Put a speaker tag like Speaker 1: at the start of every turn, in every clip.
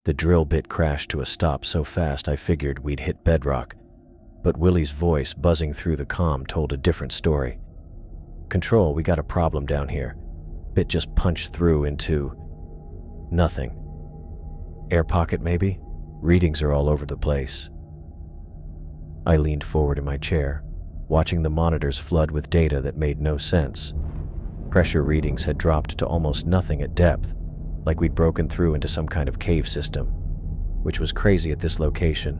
Speaker 1: The drill bit crashed to a stop so fast I figured we'd hit bedrock, but Willie's voice buzzing through the comm told a different story. "Control, we got a problem down here. Bit just punched through into nothing. Air pocket maybe? Readings are all over the place." I leaned forward in my chair, watching the monitors flood with data that made no sense. Pressure readings had dropped to almost nothing at depth, like we'd broken through into some kind of cave system, which was crazy at this location.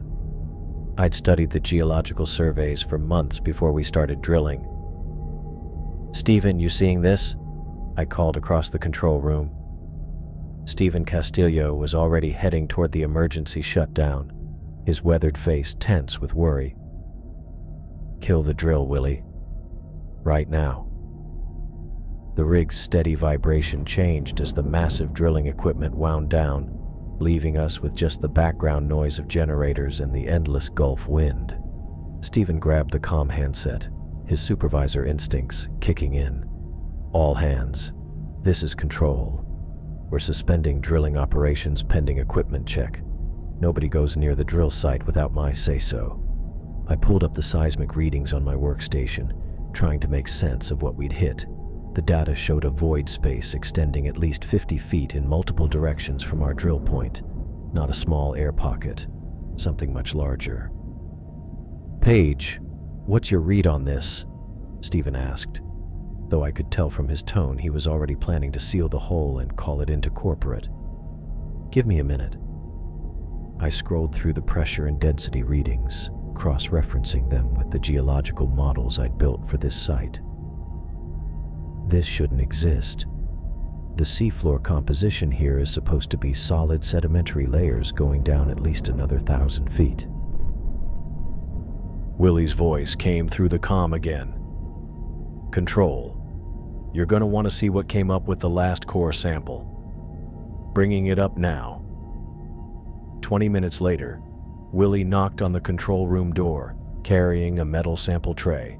Speaker 1: I'd studied the geological surveys for months before we started drilling. "Steven, you seeing this?" I called across the control room. Steven Castillo was already heading toward the emergency shutdown, his weathered face tense with worry. "Kill the drill, Willie. Right now." The rig's steady vibration changed as the massive drilling equipment wound down, leaving us with just the background noise of generators and the endless Gulf wind. Steven grabbed the comm handset, his supervisor instincts kicking in. "All hands. This is Control. We're suspending drilling operations pending equipment check. Nobody goes near the drill site without my say-so." I pulled up the seismic readings on my workstation, trying to make sense of what we'd hit. The data showed a void space extending at least 50 feet in multiple directions from our drill point, not a small air pocket, something much larger. "Paige, what's your read on this?" Steven asked, though I could tell from his tone he was already planning to seal the hole and call it into corporate. "Give me a minute." I scrolled through the pressure and density readings, cross-referencing them with the geological models I'd built for this site. This shouldn't exist. The seafloor composition here is supposed to be solid sedimentary layers going down at least another 1,000 feet. Willie's voice came through the comm again. "Control, you're going to want to see what came up with the last core sample. Bringing it up now." 20 minutes later, Willie knocked on the control room door, carrying a metal sample tray.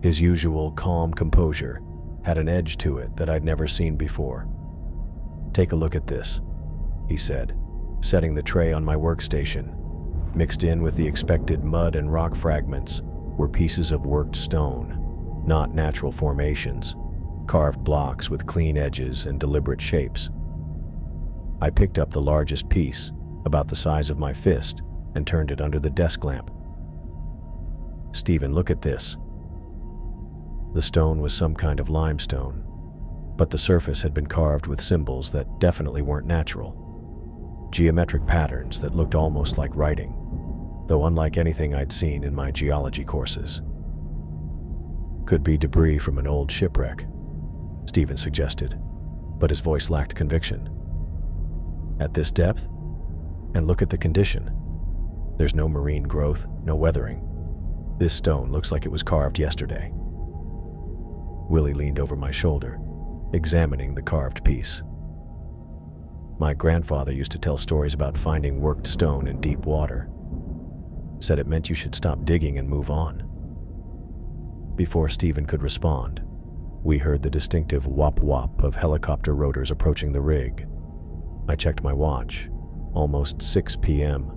Speaker 1: His usual calm composure had an edge to it that I'd never seen before. "Take a look at this," he said, setting the tray on my workstation. Mixed in with the expected mud and rock fragments were pieces of worked stone, not natural formations, carved blocks with clean edges and deliberate shapes. I picked up the largest piece, about the size of my fist, and turned it under the desk lamp. "Steven, look at this." The stone was some kind of limestone, but the surface had been carved with symbols that definitely weren't natural. Geometric patterns that looked almost like writing, though unlike anything I'd seen in my geology courses. "Could be debris from an old shipwreck," Steven suggested, but his voice lacked conviction. "At this depth? And look at the condition. There's no marine growth, no weathering. This stone looks like it was carved yesterday." Willie leaned over my shoulder, examining the carved piece. "My grandfather used to tell stories about finding worked stone in deep water. Said it meant you should stop digging and move on." Before Steven could respond, we heard the distinctive whop-whop of helicopter rotors approaching the rig. I checked my watch, almost 6 p.m.,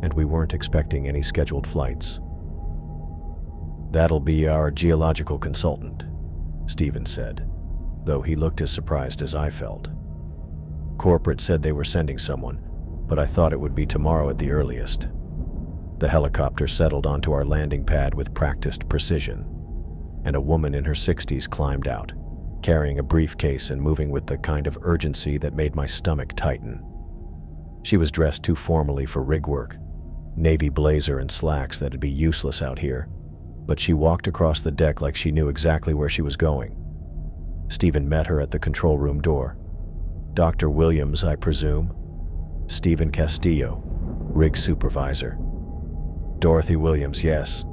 Speaker 1: and we weren't expecting any scheduled flights. "That'll be our geological consultant," Steven said, though he looked as surprised as I felt. "Corporate said they were sending someone, but I thought it would be tomorrow at the earliest." The helicopter settled onto our landing pad with practiced precision, and a woman in her 60s climbed out, carrying a briefcase and moving with the kind of urgency that made my stomach tighten. She was dressed too formally for rig work, navy blazer and slacks that'd be useless out here, but she walked across the deck like she knew exactly where she was going. Steven met her at the control room door. "Dr. Williams, I presume?" "Steven Castillo, rig supervisor." "Dorothy Williams, yes.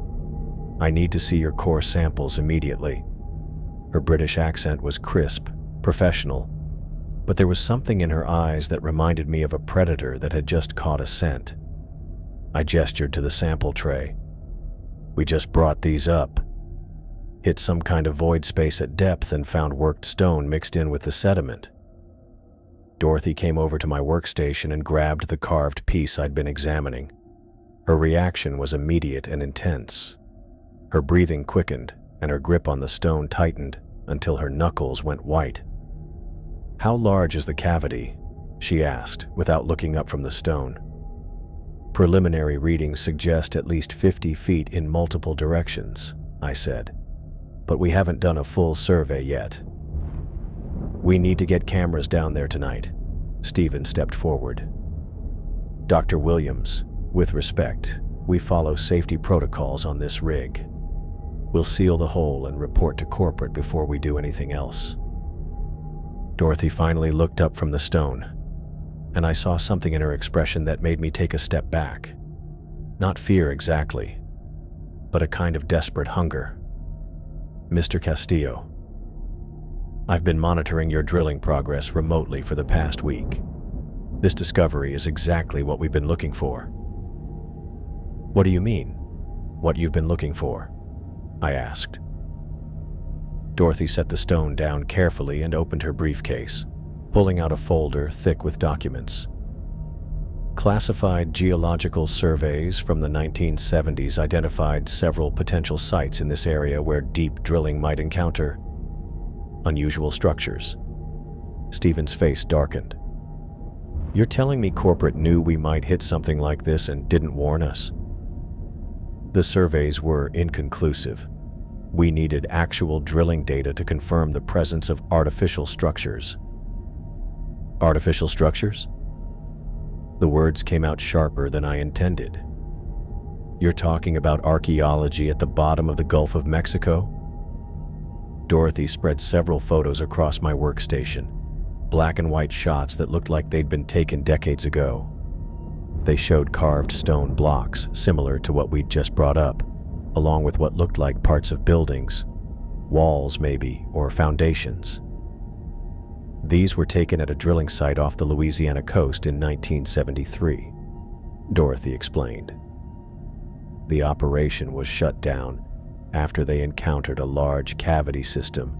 Speaker 1: I need to see your core samples immediately." Her British accent was crisp, professional, but there was something in her eyes that reminded me of a predator that had just caught a scent. I gestured to the sample tray. "We just brought these up. Hit some kind of void space at depth and found worked stone mixed in with the sediment." Dorothy came over to my workstation and grabbed the carved piece I'd been examining. Her reaction was immediate and intense. Her breathing quickened, and her grip on the stone tightened until her knuckles went white. "How large is the cavity?" she asked, without looking up from the stone. "Preliminary readings suggest at least 50 feet in multiple directions," I said. "But we haven't done a full survey yet." "We need to get cameras down there tonight." Stephen stepped forward. "Dr. Williams, with respect, we follow safety protocols on this rig. We'll seal the hole and report to corporate before we do anything else." Dorothy finally looked up from the stone, and I saw something in her expression that made me take a step back. Not fear exactly, but a kind of desperate hunger. "Mr. Castillo, I've been monitoring your drilling progress remotely for the past week. This discovery is exactly what we've been looking for." "What do you mean, what you've been looking for?" I asked. Dorothy set the stone down carefully and opened her briefcase, pulling out a folder thick with documents. Classified geological surveys from the 1970s identified several potential sites in this area where deep drilling might encounter unusual structures. Stephen's face darkened. "You're telling me corporate knew we might hit something like this and didn't warn us?" "The surveys were inconclusive. We needed actual drilling data to confirm the presence of artificial structures." "Artificial structures?" The words came out sharper than I intended. "You're talking about archaeology at the bottom of the Gulf of Mexico?" Dorothy spread several photos across my workstation, black and white shots that looked like they'd been taken decades ago. They showed carved stone blocks similar to what we'd just brought up, along with what looked like parts of buildings, walls maybe, or foundations. These were taken at a drilling site off the Louisiana coast in 1973, Dorothy explained. The operation was shut down after they encountered a large cavity system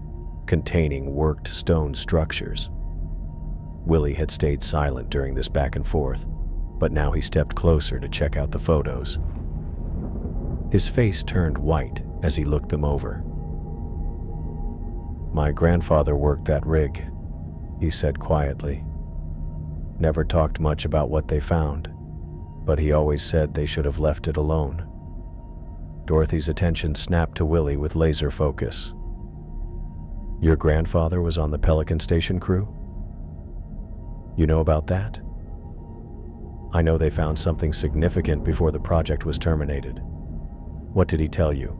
Speaker 1: containing worked stone structures. Willie had stayed silent during this back and forth, but now he stepped closer to check out the photos. His face turned white as he looked them over. "My grandfather worked that rig," he said quietly. "Never talked much about what they found, but he always said they should have left it alone." Dorothy's attention snapped to Willie with laser focus. "Your grandfather was on the Pelican Station crew? You know about that?" "I know they found something significant before the project was terminated." "What did he tell you?"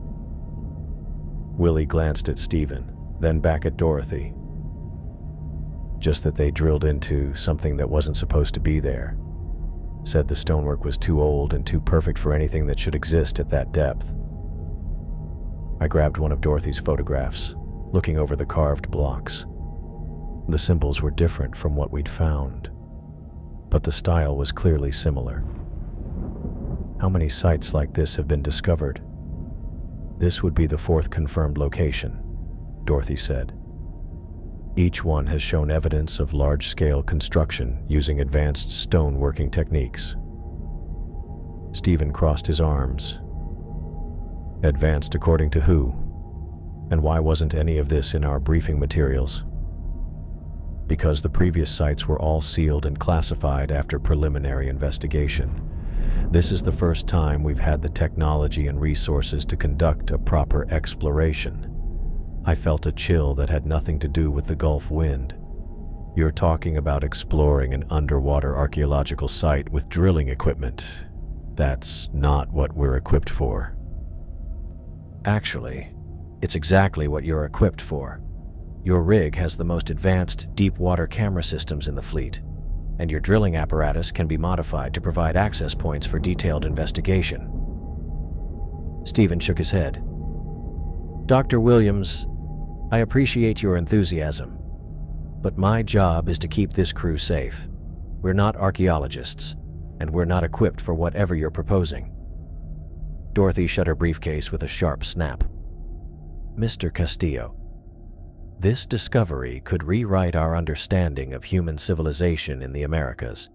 Speaker 1: Willie glanced at Stephen, then back at Dorothy. "Just that they drilled into something that wasn't supposed to be there. Said the stonework was too old and too perfect for anything that should exist at that depth." I grabbed one of Dorothy's photographs, looking over the carved blocks. The symbols were different from what we'd found, but the style was clearly similar. "How many sites like this have been discovered?" "This would be the 4th confirmed location," Dorothy said. "Each one has shown evidence of large-scale construction using advanced stone-working techniques." Stephen crossed his arms. "Advanced according to who? And why wasn't any of this in our briefing materials?" "Because the previous sites were all sealed and classified after preliminary investigation. This is the first time we've had the technology and resources to conduct a proper exploration." I felt a chill that had nothing to do with the Gulf wind. "You're talking about exploring an underwater archaeological site with drilling equipment. That's not what we're equipped for." "Actually, it's exactly what you're equipped for. Your rig has the most advanced deep water camera systems in the fleet, and your drilling apparatus can be modified to provide access points for detailed investigation." Stephen shook his head. "Dr. Williams, I appreciate your enthusiasm, but my job is to keep this crew safe. We're not archaeologists, and we're not equipped for whatever you're proposing." Dorothy shut her briefcase with a sharp snap. "Mr. Castillo, This discovery could rewrite our understanding of human civilization in the Americas.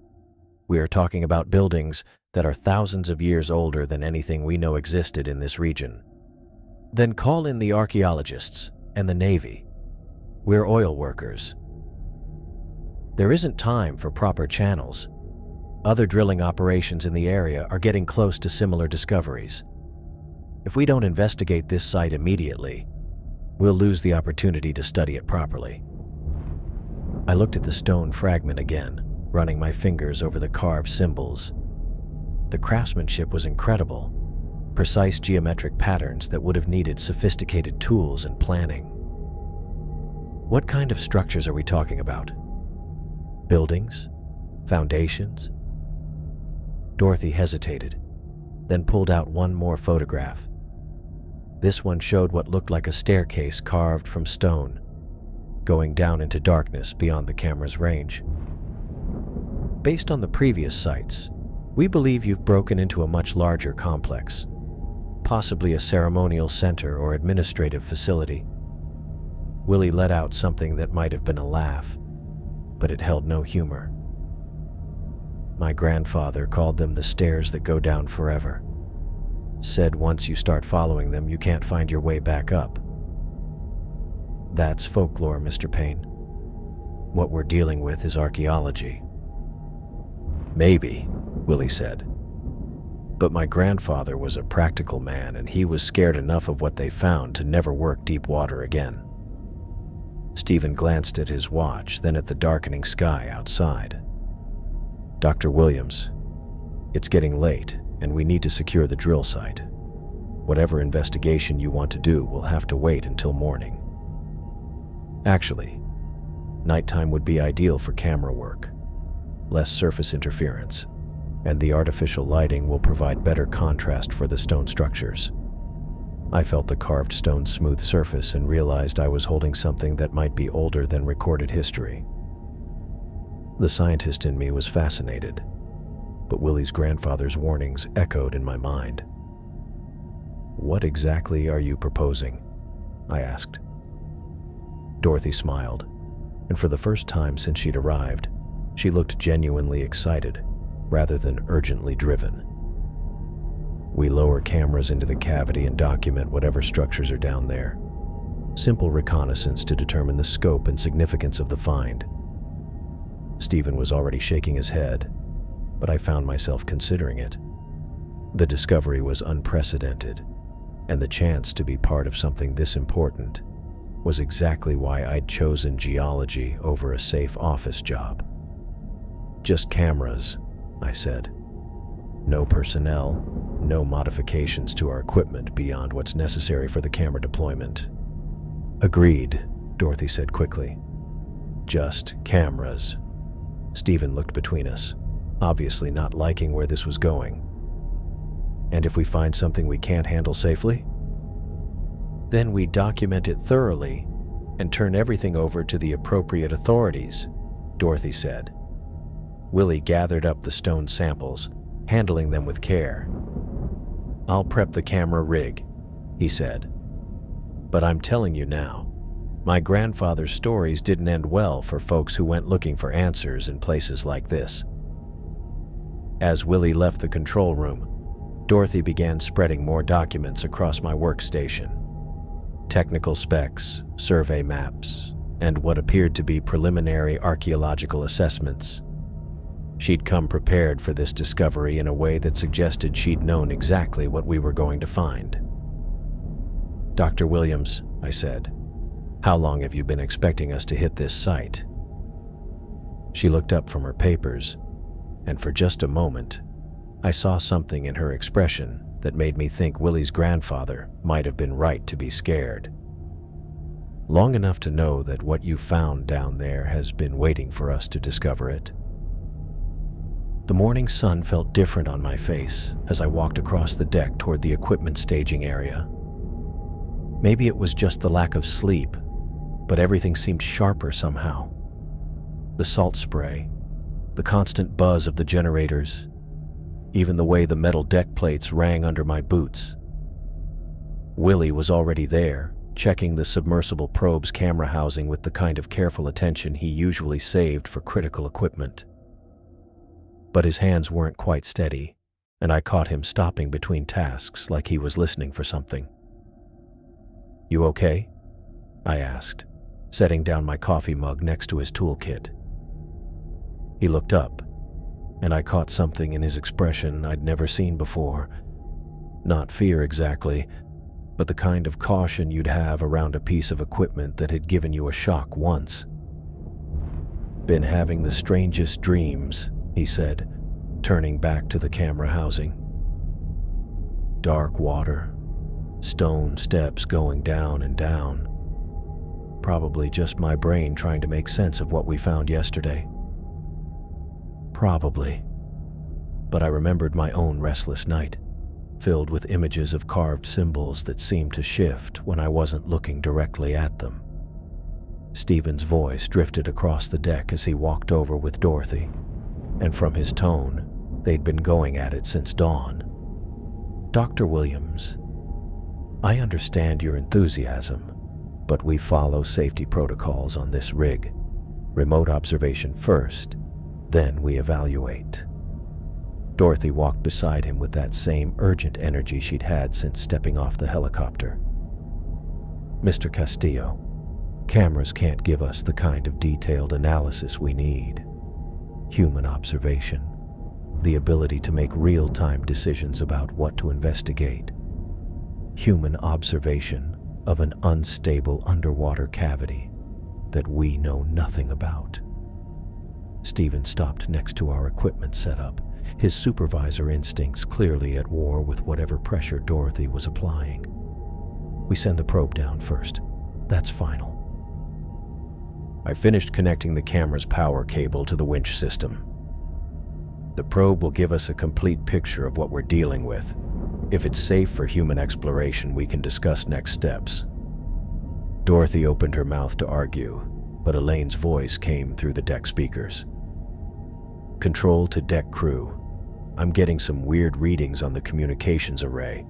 Speaker 1: We are talking about buildings that are thousands of years older than anything we know existed in this region. Then call in the archaeologists and the Navy. We're oil workers. There isn't time for proper channels. Other drilling operations in the area are getting close to similar discoveries. If we don't investigate this site immediately, we'll lose the opportunity to study it properly. I looked at the stone fragment again, running my fingers over the carved symbols. The craftsmanship was incredible, precise geometric patterns that would have needed sophisticated tools and planning. What kind of structures are we talking about? Buildings? Foundations? Dorothy hesitated, then pulled out one more photograph. This one showed what looked like a staircase carved from stone, going down into darkness beyond the camera's range. Based on the previous sites, we believe you've broken into a much larger complex, possibly a ceremonial center or administrative facility. Willie let out something that might have been a laugh, but it held no humor. My grandfather called them the stairs that go down forever. Said once you start following them, you can't find your way back up. That's folklore, Mr. Payne. What we're dealing with is archaeology. Maybe, Willie said. But my grandfather was a practical man, and he was scared enough of what they found to never work deep water again. Stephen glanced at his watch, then at the darkening sky outside. Dr. Williams, it's getting late, and we need to secure the drill site. Whatever investigation you want to do will have to wait until morning. Actually, nighttime would be ideal for camera work. Less surface interference, and the artificial lighting will provide better contrast for the stone structures. I felt the carved stone's smooth surface and realized I was holding something that might be older than recorded history. The scientist in me was fascinated, but Willie's grandfather's warnings echoed in my mind. "What exactly are you proposing?" I asked. Dorothy smiled, and for the first time since she'd arrived, she looked genuinely excited rather than urgently driven. We lower cameras into the cavity and document whatever structures are down there. Simple reconnaissance to determine the scope and significance of the find. Stephen was already shaking his head, but I found myself considering it. The discovery was unprecedented, and the chance to be part of something this important was exactly why I'd chosen geology over a safe office job. "Just cameras," I said. "No personnel, no modifications to our equipment beyond what's necessary for the camera deployment." "Agreed," Dorothy said quickly. "Just cameras." Stephen looked between us, obviously not liking where this was going. "And if we find something we can't handle safely?" "Then we document it thoroughly and turn everything over to the appropriate authorities," Dorothy said. Willie gathered up the stone samples, handling them with care. "I'll prep the camera rig," he said. "But I'm telling you now, my grandfather's stories didn't end well for folks who went looking for answers in places like this." As Willie left the control room, Dorothy began spreading more documents across my workstation. Technical specs, survey maps, and what appeared to be preliminary archaeological assessments. She'd come prepared for this discovery in a way that suggested she'd known exactly what we were going to find. "Dr. Williams," I said, "how long have you been expecting us to hit this site?" She looked up from her papers, and for just a moment, I saw something in her expression that made me think Willie's grandfather might have been right to be scared. "Long enough to know that what you found down there has been waiting for us to discover it." The morning sun felt different on my face as I walked across the deck toward the equipment staging area. Maybe it was just the lack of sleep, but everything seemed sharper somehow. The salt spray, the constant buzz of the generators, even the way the metal deck plates rang under my boots. Willie was already there, checking the submersible probe's camera housing with the kind of careful attention he usually saved for critical equipment. But his hands weren't quite steady, and I caught him stopping between tasks like he was listening for something. "You okay?" I asked, setting down my coffee mug next to his toolkit. He looked up, and I caught something in his expression I'd never seen before. Not fear exactly, but the kind of caution you'd have around a piece of equipment that had given you a shock once. "Been having the strangest dreams," he said, turning back to the camera housing. "Dark water, stone steps going down and down. Probably just my brain trying to make sense of what we found yesterday." Probably. But I remembered my own restless night, filled with images of carved symbols that seemed to shift when I wasn't looking directly at them. Stephen's voice drifted across the deck as he walked over with Dorothy, and from his tone, they'd been going at it since dawn. "Dr. Williams, I understand your enthusiasm, but we follow safety protocols on this rig. Remote observation first, then we evaluate." Dorothy walked beside him with that same urgent energy she'd had since stepping off the helicopter. "Mr. Castillo, cameras can't give us the kind of detailed analysis we need. Human observation, the ability to make real-time decisions about what to investigate. Human observation of an unstable underwater cavity that we know nothing about." Stephen stopped next to our equipment setup, his supervisor instincts clearly at war with whatever pressure Dorothy was applying. "We send the probe down first. That's final." I finished connecting the camera's power cable to the winch system. "The probe will give us a complete picture of what we're dealing with. If it's safe for human exploration, we can discuss next steps." Dorothy opened her mouth to argue, but Elaine's voice came through the deck speakers. "Control to deck crew. I'm getting some weird readings on the communications array.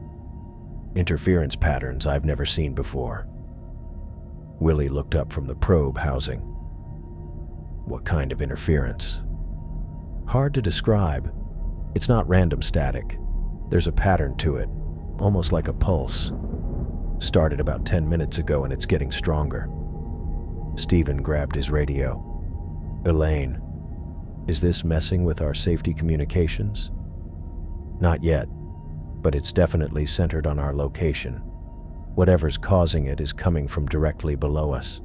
Speaker 1: Interference patterns I've never seen before." Willie looked up from the probe housing. "What kind of interference?" "Hard to describe. It's not random static. There's a pattern to it, almost like a pulse. Started about 10 minutes ago and it's getting stronger." Stephen grabbed his radio. "Elaine, is this messing with our safety communications?" "Not yet, but it's definitely centered on our location. Whatever's causing it is coming from directly below us."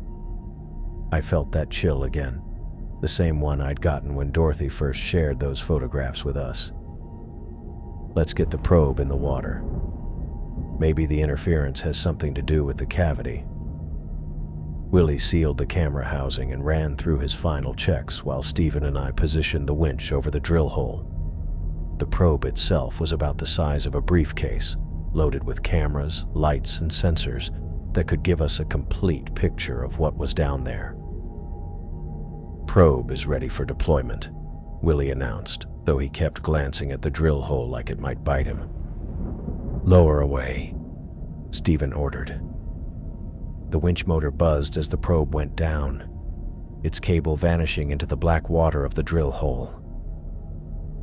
Speaker 1: I felt that chill again, the same one I'd gotten when Dorothy first shared those photographs with us. "Let's get the probe in the water. Maybe the interference has something to do with the cavity." Willie sealed the camera housing and ran through his final checks while Stephen and I positioned the winch over the drill hole. The probe itself was about the size of a briefcase, loaded with cameras, lights, and sensors that could give us a complete picture of what was down there. "Probe is ready for deployment," Willie announced, though he kept glancing at the drill hole like it might bite him. "Lower away," Stephen ordered. The winch motor buzzed as the probe went down, its cable vanishing into the black water of the drill hole.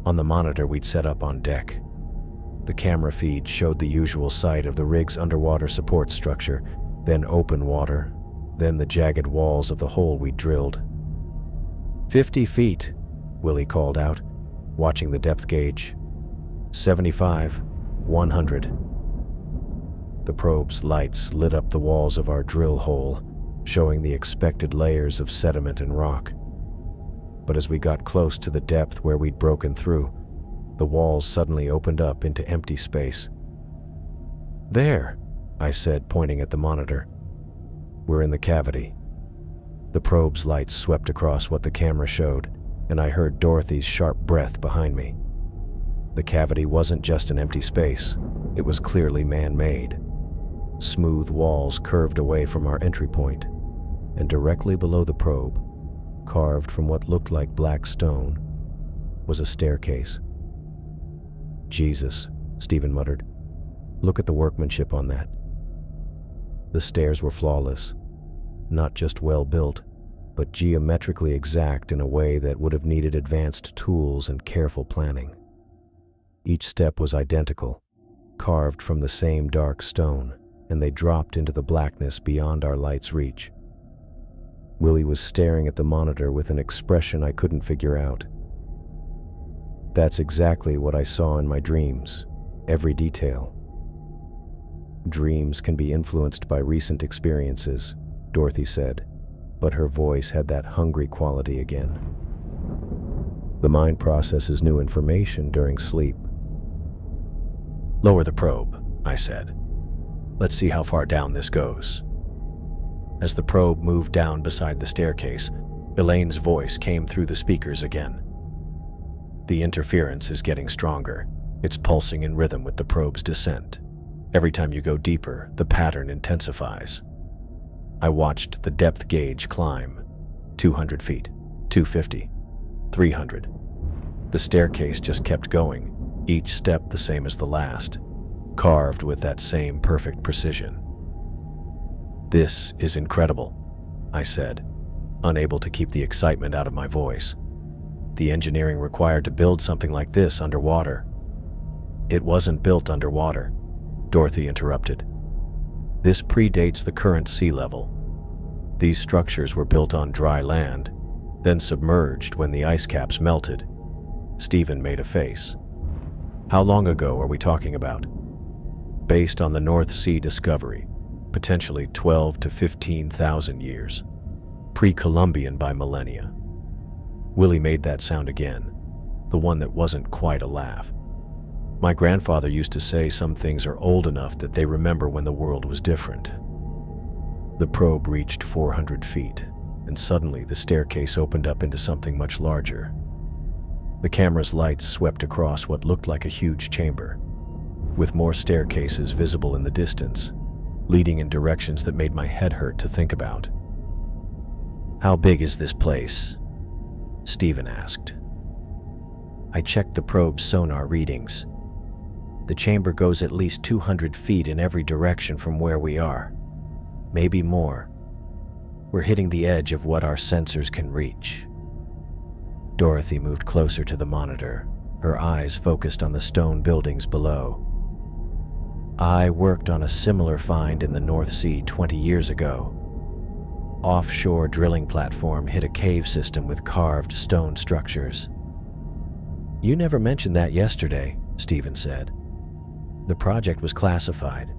Speaker 1: On the monitor we'd set up on deck, the camera feed showed the usual sight of the rig's underwater support structure, then open water, then the jagged walls of the hole we'd drilled. 50 feet, Willie called out, watching the depth gauge. 75, 100. The probe's lights lit up the walls of our drill hole, showing the expected layers of sediment and rock. But as we got close to the depth where we'd broken through, the walls suddenly opened up into empty space. "There," I said, pointing at the monitor. "We're in the cavity." The probe's lights swept across what the camera showed, and I heard Dorothy's sharp breath behind me. The cavity wasn't just an empty space, it was clearly man-made. Smooth walls curved away from our entry point, and directly below the probe, carved from what looked like black stone, was a staircase. "Jesus," Stephen muttered. "Look at the workmanship on that." The stairs were flawless, not just well built, but geometrically exact in a way that would have needed advanced tools and careful planning. Each step was identical, carved from the same dark stone, and they dropped into the blackness beyond our light's reach. Willie was staring at the monitor with an expression I couldn't figure out. That's exactly what I saw in my dreams, every detail. Dreams can be influenced by recent experiences, Dorothy said, but her voice had that hungry quality again. The mind processes new information during sleep. Lower the probe, I said. Let's see how far down this goes. As the probe moved down beside the staircase, Elaine's voice came through the speakers again. The interference is getting stronger. It's pulsing in rhythm with the probe's descent. Every time you go deeper, the pattern intensifies. I watched the depth gauge climb. 200 feet, 250, 300. The staircase just kept going, each step the same as the last, carved with that same perfect precision. This is incredible, I said, unable to keep the excitement out of my voice. The engineering required to build something like this underwater. It wasn't built underwater, Dorothy interrupted. This predates the current sea level. These structures were built on dry land, then submerged when the ice caps melted. Stephen made a face. How long ago are we talking about? Based on the North Sea discovery, potentially 12 to 15,000 years. Pre-Columbian by millennia. Willie made that sound again, the one that wasn't quite a laugh. My grandfather used to say some things are old enough that they remember when the world was different. The probe reached 400 feet, and suddenly the staircase opened up into something much larger. The camera's lights swept across what looked like a huge chamber, with more staircases visible in the distance, leading in directions that made my head hurt to think about. How big is this place? Stephen asked. I checked the probe's sonar readings. The chamber goes at least 200 feet in every direction from where we are. Maybe more. We're hitting the edge of what our sensors can reach. Dorothy moved closer to the monitor, her eyes focused on the stone buildings below. I worked on a similar find in the North Sea 20 years ago. Offshore drilling platform hit a cave system with carved stone structures. You never mentioned that yesterday, Stephen said. The project was classified.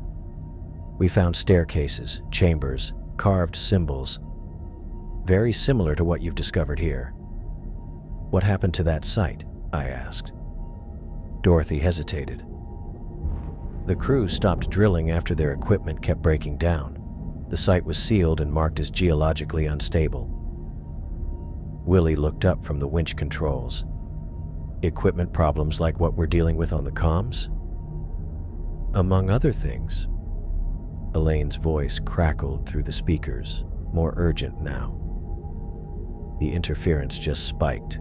Speaker 1: We found staircases, chambers, carved symbols, very similar to what you've discovered here. What happened to that site? I asked. Dorothy hesitated. The crew stopped drilling after their equipment kept breaking down. The site was sealed and marked as geologically unstable. Willie looked up from the winch controls. Equipment problems like what we're dealing with on the comms? Among other things. Elaine's voice crackled through the speakers, more urgent now. The interference just spiked.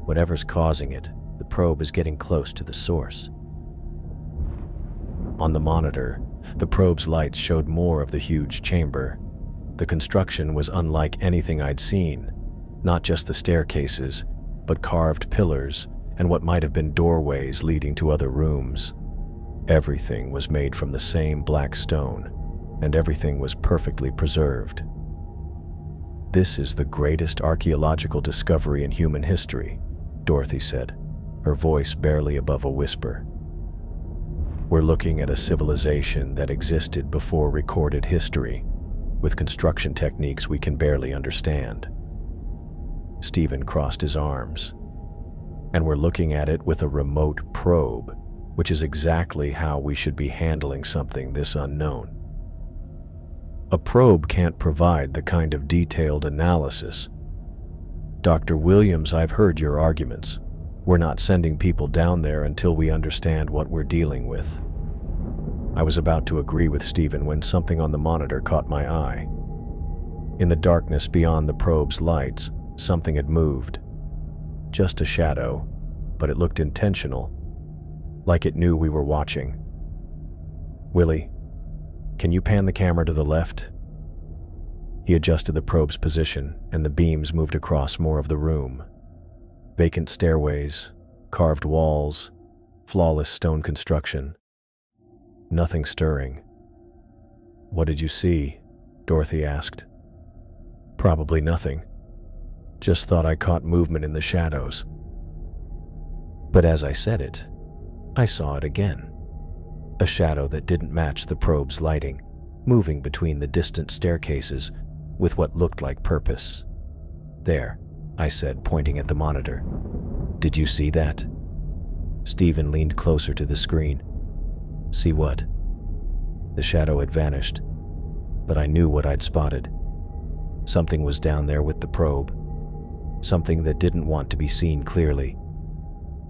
Speaker 1: Whatever's causing it, the probe is getting close to the source. On the monitor, the probe's lights showed more of the huge chamber. The construction was unlike anything I'd seen, not just the staircases, but carved pillars and what might have been doorways leading to other rooms. Everything was made from the same black stone, and everything was perfectly preserved. This is the greatest archaeological discovery in human history, Dorothy said, her voice barely above a whisper. We're looking at a civilization that existed before recorded history, with construction techniques we can barely understand. Stephen crossed his arms. And we're looking at it with a remote probe, which is exactly how we should be handling something this unknown. A probe can't provide the kind of detailed analysis. Dr. Williams, I've heard your arguments. We're not sending people down there until we understand what we're dealing with. I was about to agree with Stephen when something on the monitor caught my eye. In the darkness beyond the probe's lights, something had moved. Just a shadow, but it looked intentional, like it knew we were watching. Willie, Can you pan the camera to the left? He adjusted the probe's position, and the beams moved across more of the room. Vacant stairways, carved walls, flawless stone construction. Nothing stirring. What did you see? Dorothy asked. Probably nothing. Just thought I caught movement in the shadows. But as I said it, I saw it again. A shadow that didn't match the probe's lighting, moving between the distant staircases with what looked like purpose. There, I said, pointing at the monitor. Did you see that? Stephen leaned closer to the screen. See what? The shadow had vanished, but I knew what I'd spotted. Something was down there with the probe. Something that didn't want to be seen clearly.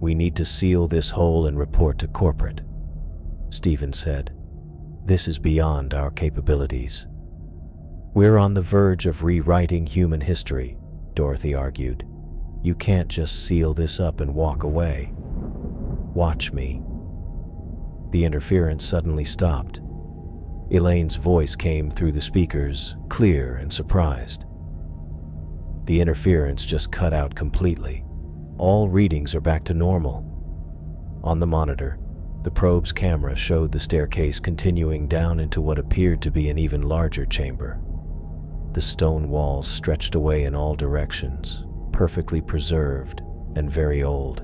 Speaker 1: We need to seal this hole and report to corporate, Stephen said. This is beyond our capabilities. We're on the verge of rewriting human history, Dorothy argued. You can't just seal this up and walk away. Watch me. The interference suddenly stopped. Elaine's voice came through the speakers, clear and surprised. The interference just cut out completely. All readings are back to normal. On the monitor, the probe's camera showed the staircase continuing down into what appeared to be an even larger chamber. The stone walls stretched away in all directions, perfectly preserved and very old.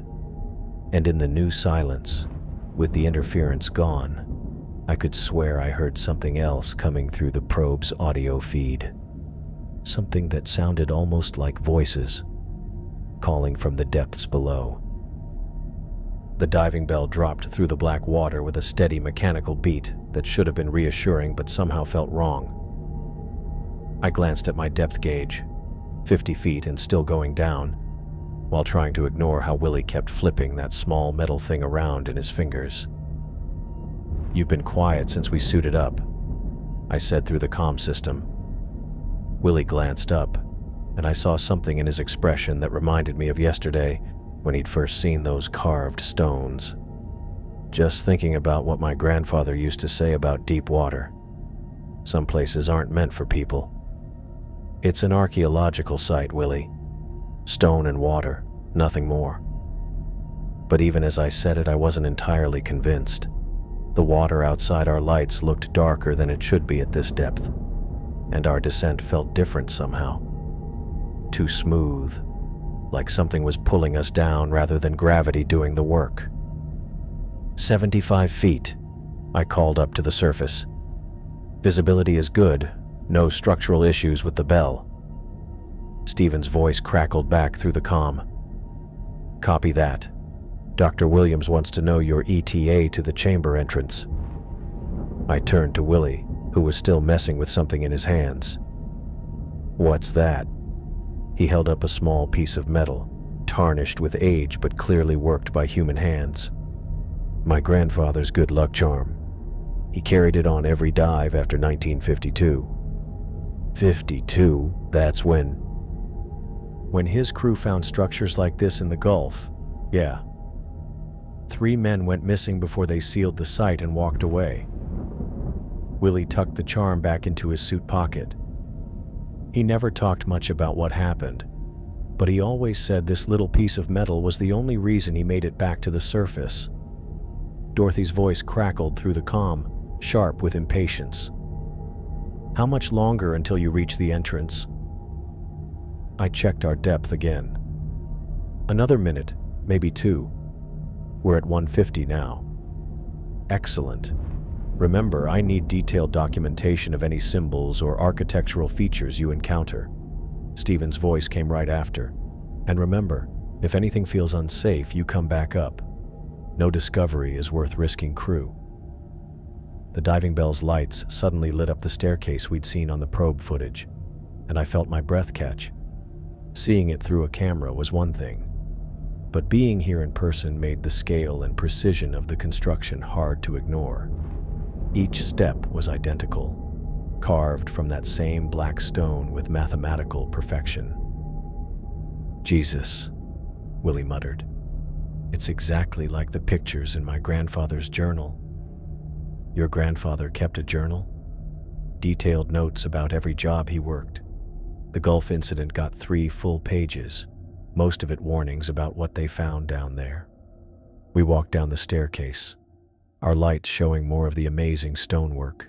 Speaker 1: And in the new silence, with the interference gone, I could swear I heard something else coming through the probe's audio feed. Something that sounded almost like voices, calling from the depths below. The diving bell dropped through the black water with a steady mechanical beat that should have been reassuring but somehow felt wrong. I glanced at my depth gauge, 50 feet and still going down, while trying to ignore how Willie kept flipping that small metal thing around in his fingers. You've been quiet since we suited up, I said through the comm system. Willie glanced up, and I saw something in his expression that reminded me of yesterday when he'd first seen those carved stones. Just thinking about what my grandfather used to say about deep water. Some places aren't meant for people. It's an archaeological site, Willie. Stone and water, nothing more. But even as I said it, I wasn't entirely convinced. The water outside our lights looked darker than it should be at this depth, and our descent felt different somehow. Too smooth, like something was pulling us down rather than gravity doing the work. 75 feet, I called up to the surface. Visibility is good, no structural issues with the bell. Stephen's voice crackled back through the comm. Copy that. Dr. Williams wants to know your ETA to the chamber entrance. I turned to Willie, who was still messing with something in his hands. What's that? He held up a small piece of metal, tarnished with age but clearly worked by human hands. My grandfather's good luck charm. He carried it on every dive after 1952. 52, that's when his crew found structures like this in the Gulf. Yeah. 3 men went missing before they sealed the site and walked away. Willie tucked the charm back into his suit pocket. He never talked much about what happened, but he always said this little piece of metal was the only reason he made it back to the surface. Dorothy's voice crackled through the comm, sharp with impatience. How much longer until you reach the entrance? I checked our depth again. Another minute, maybe 2. We're at 150 now. Excellent. Remember, I need detailed documentation of any symbols or architectural features you encounter. Stephen's voice came right after. And remember, if anything feels unsafe, you come back up. No discovery is worth risking crew. The diving bell's lights suddenly lit up the staircase we'd seen on the probe footage, and I felt my breath catch. Seeing it through a camera was one thing, but being here in person made the scale and precision of the construction hard to ignore. Each step was identical, carved from that same black stone with mathematical perfection. Jesus, Willie muttered. It's exactly like the pictures in my grandfather's journal. Your grandfather kept a journal? detailed notes about every job he worked. The Gulf incident got 3 full pages, most of it warnings about what they found down there. We walked down the staircase, our lights showing more of the amazing stonework.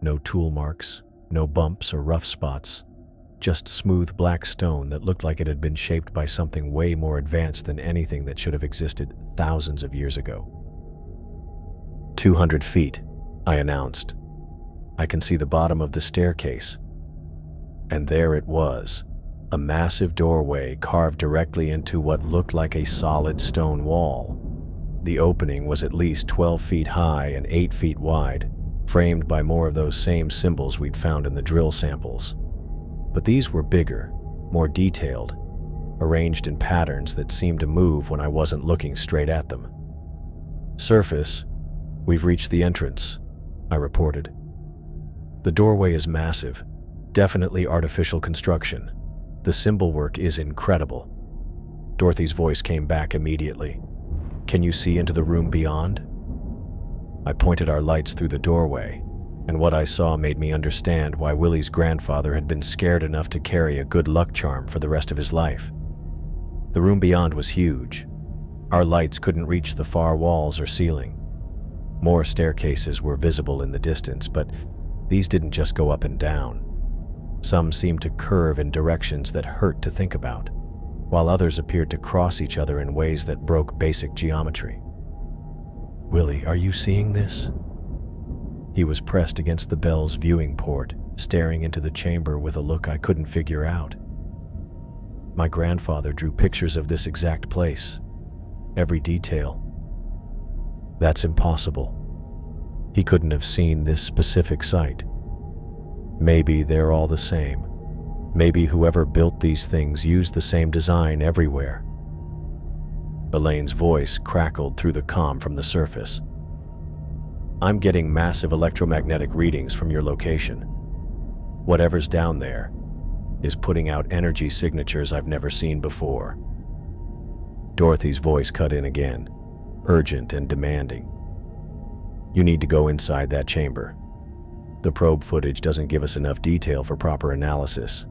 Speaker 1: No tool marks, no bumps or rough spots, just smooth black stone that looked like it had been shaped by something way more advanced than anything that should have existed thousands of years ago. 200 feet, I announced. I can see the bottom of the staircase. And there it was, a massive doorway carved directly into what looked like a solid stone wall. The opening was at least 12 feet high and 8 feet wide, framed by more of those same symbols we'd found in the drill samples. But these were bigger, more detailed, arranged in patterns that seemed to move when I wasn't looking straight at them. "Surface, we've reached the entrance," I reported. "The doorway is massive, definitely artificial construction. The symbol work is incredible." Dorothy's voice came back immediately. "Can you see into the room beyond?" I pointed our lights through the doorway, and what I saw made me understand why Willie's grandfather had been scared enough to carry a good luck charm for the rest of his life. The room beyond was huge. Our lights couldn't reach the far walls or ceiling. More staircases were visible in the distance, but these didn't just go up and down. Some seemed to curve in directions that hurt to think about, while others appeared to cross each other in ways that broke basic geometry. "Willie, are you seeing this?" He was pressed against the bell's viewing port, staring into the chamber with a look I couldn't figure out. My grandfather drew pictures of this exact place, every detail. That's impossible. He couldn't have seen this specific site. Maybe they're all the same. Maybe whoever built these things used the same design everywhere. Elaine's voice crackled through the comm from the surface. "I'm getting massive electromagnetic readings from your location. Whatever's down there is putting out energy signatures I've never seen before." Dorothy's voice cut in again, urgent and demanding. "You need to go inside that chamber. The probe footage doesn't give us enough detail for proper analysis."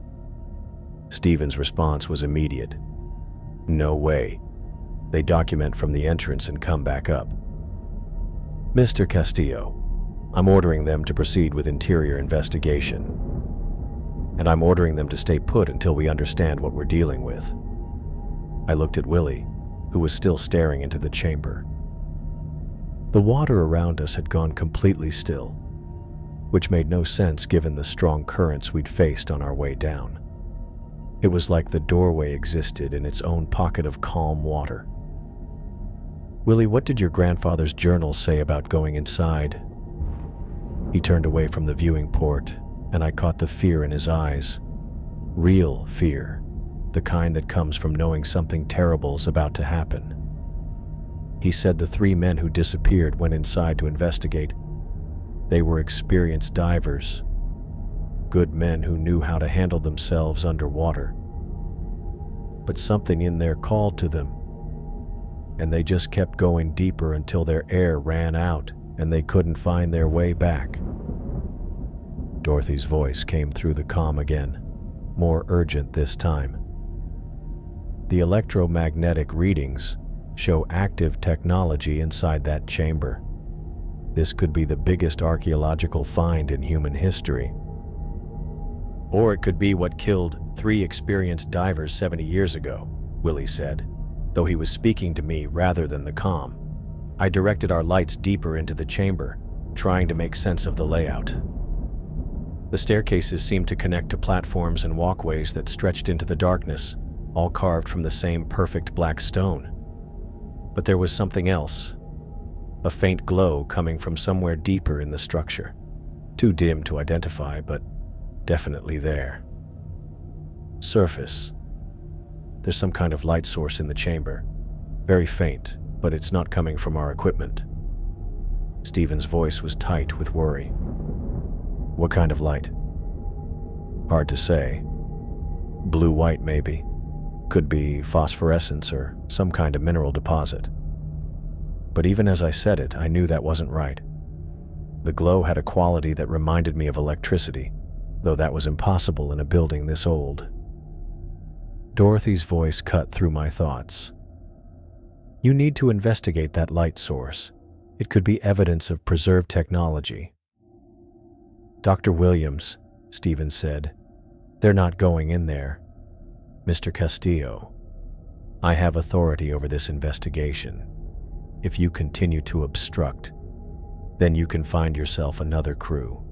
Speaker 1: Stephen's response was immediate. "No way. They document from the entrance and come back up." "Mr. Castillo, I'm ordering them to proceed with interior investigation. And I'm ordering them to stay put until we understand what we're dealing with." I looked at Willie, who was still staring into the chamber. The water around us had gone completely still, which made no sense given the strong currents we'd faced on our way down. It was like the doorway existed in its own pocket of calm water. "Willie, what did your grandfather's journal say about going inside?" He turned away from the viewing port, and I caught the fear in his eyes. Real fear, the kind that comes from knowing something terrible's about to happen. He said the 3 men who disappeared went inside to investigate. They were experienced divers, good men who knew how to handle themselves underwater. But something in there called to them, and they just kept going deeper until their air ran out and they couldn't find their way back. Dorothy's voice came through the comm again, more urgent this time. "The electromagnetic readings show active technology inside that chamber. This could be the biggest archaeological find in human history. Or it could be what killed 3 experienced divers 70 years ago," Willie said, though he was speaking to me rather than the comm. I directed our lights deeper into the chamber, trying to make sense of the layout. The staircases seemed to connect to platforms and walkways that stretched into the darkness, all carved from the same perfect black stone. But there was something else, a faint glow coming from somewhere deeper in the structure. Too dim to identify, but definitely there. "Surface. There's some kind of light source in the chamber. Very faint, but it's not coming from our equipment." Stephen's voice was tight with worry. "What kind of light?" "Hard to say. Blue-white, maybe. Could be phosphorescence or some kind of mineral deposit." But even as I said it, I knew that wasn't right. The glow had a quality that reminded me of electricity, though that was impossible in a building this old. Dorothy's voice cut through my thoughts. "You need to investigate that light source. It could be evidence of preserved technology." "Dr. Williams," Stephen said, "they're not going in there." "Mr. Castillo, I have authority over this investigation. If you continue to obstruct, then you can find yourself another crew."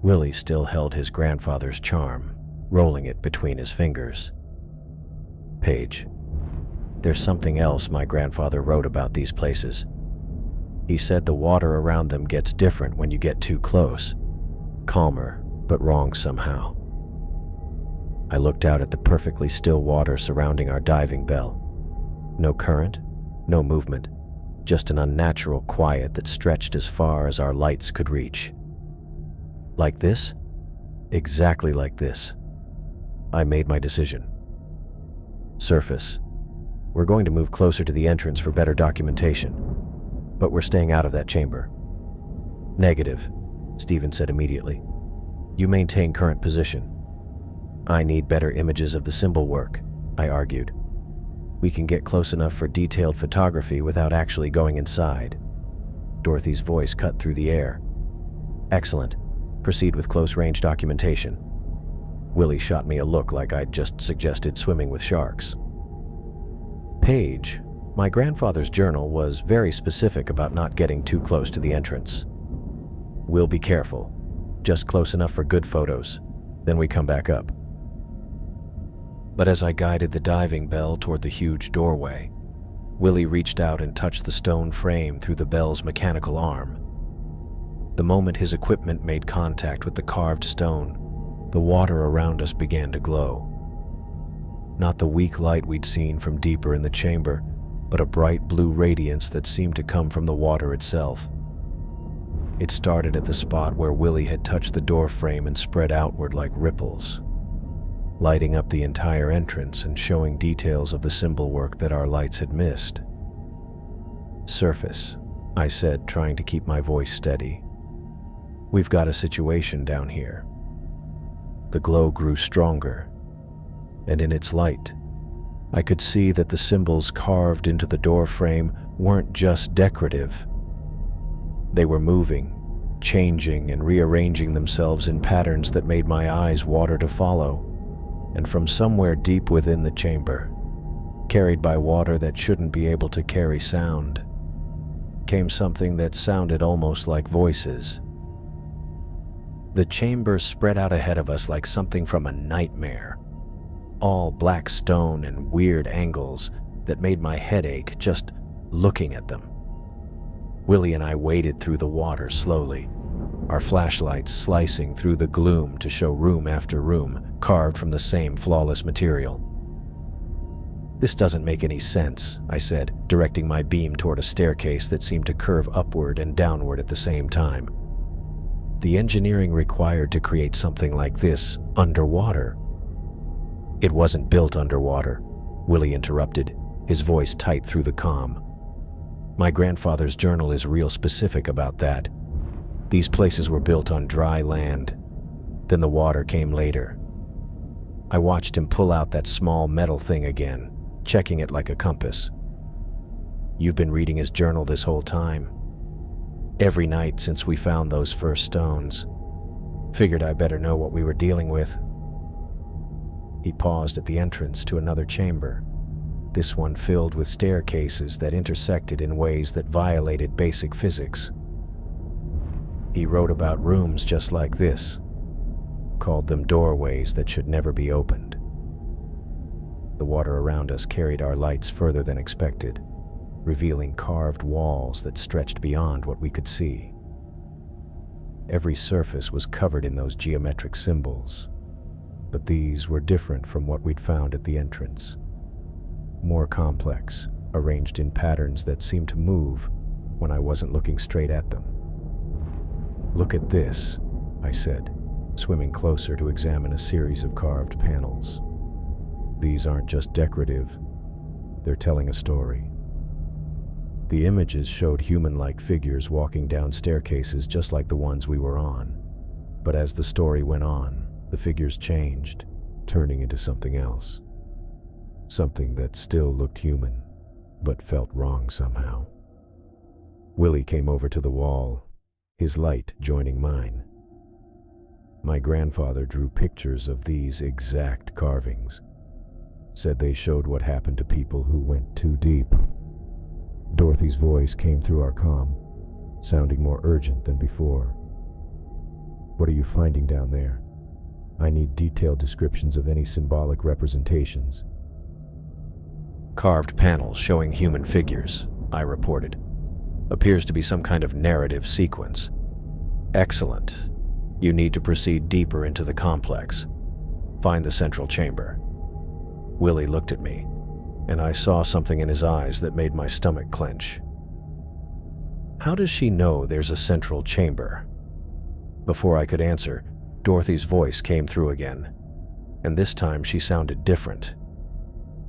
Speaker 1: Willie still held his grandfather's charm, rolling it between his fingers. "Paige, there's something else my grandfather wrote about these places. He said the water around them gets different when you get too close. Calmer, but wrong somehow." I looked out at the perfectly still water surrounding our diving bell. No current, no movement, just an unnatural quiet that stretched as far as our lights could reach. "Like this?" "Exactly like this." I made my decision. "Surface. We're going to move closer to the entrance for better documentation, but we're staying out of that chamber." "Negative," Stephen said immediately. "You maintain current position." "I need better images of the symbol work," I argued. "We can get close enough for detailed photography without actually going inside." Dorothy's voice cut through the air. "Excellent. Proceed with close-range documentation." Willie shot me a look like I'd just suggested swimming with sharks. "Paige, my grandfather's journal was very specific about not getting too close to the entrance. We'll be careful. Just close enough for good photos. Then we come back up." But as I guided the diving bell toward the huge doorway, Willie reached out and touched the stone frame through the bell's mechanical arm. The moment his equipment made contact with the carved stone, the water around us began to glow. Not the weak light we'd seen from deeper in the chamber, but a bright blue radiance that seemed to come from the water itself. It started at the spot where Willie had touched the door frame and spread outward like ripples, lighting up the entire entrance and showing details of the symbol work that our lights had missed. "Surface," I said, trying to keep my voice steady. "We've got a situation down here." The glow grew stronger, and in its light, I could see that the symbols carved into the door frame weren't just decorative. They were moving, changing, and rearranging themselves in patterns that made my eyes water to follow. And from somewhere deep within the chamber, carried by water that shouldn't be able to carry sound, came something that sounded almost like voices. The chamber spread out ahead of us like something from a nightmare, all black stone and weird angles that made my head ache just looking at them. Willie and I waded through the water slowly, our flashlights slicing through the gloom to show room after room carved from the same flawless material. "This doesn't make any sense," I said, directing my beam toward a staircase that seemed to curve upward and downward at the same time. "The engineering required to create something like this underwater." "It wasn't built underwater," Willie interrupted, his voice tight through the comm. "My grandfather's journal is real specific about that. These places were built on dry land. Then the water came later." I watched him pull out that small metal thing again, checking it like a compass. "You've been reading his journal this whole time?" "Every night since we found those first stones. Figured I better know what we were dealing with." He paused at the entrance to another chamber, this one filled with staircases that intersected in ways that violated basic physics. He wrote about rooms just like this, called them doorways that should never be opened. The water around us carried our lights further than expected, revealing carved walls that stretched beyond what we could see. Every surface was covered in those geometric symbols, but these were different from what we'd found at the entrance. More complex, arranged in patterns that seemed to move when I wasn't looking straight at them. "Look at this," I said, swimming closer to examine a series of carved panels. "These aren't just decorative, they're telling a story." The images showed human-like figures walking down staircases just like the ones we were on. But as the story went on, the figures changed, turning into something else. Something that still looked human, but felt wrong somehow. Willie came over to the wall, his light joining mine. My grandfather drew pictures of these exact carvings. Said they showed what happened to people who went too deep. Dorothy's voice came through our comm, sounding more urgent than before. What are you finding down there? I need detailed descriptions of any symbolic representations. Carved panels showing human figures, I reported. Appears to be some kind of narrative sequence. Excellent. You need to proceed deeper into the complex. Find the central chamber. Willie looked at me, and I saw something in his eyes that made my stomach clench. How does she know there's a central chamber? Before I could answer, Dorothy's voice came through again, and this time she sounded different.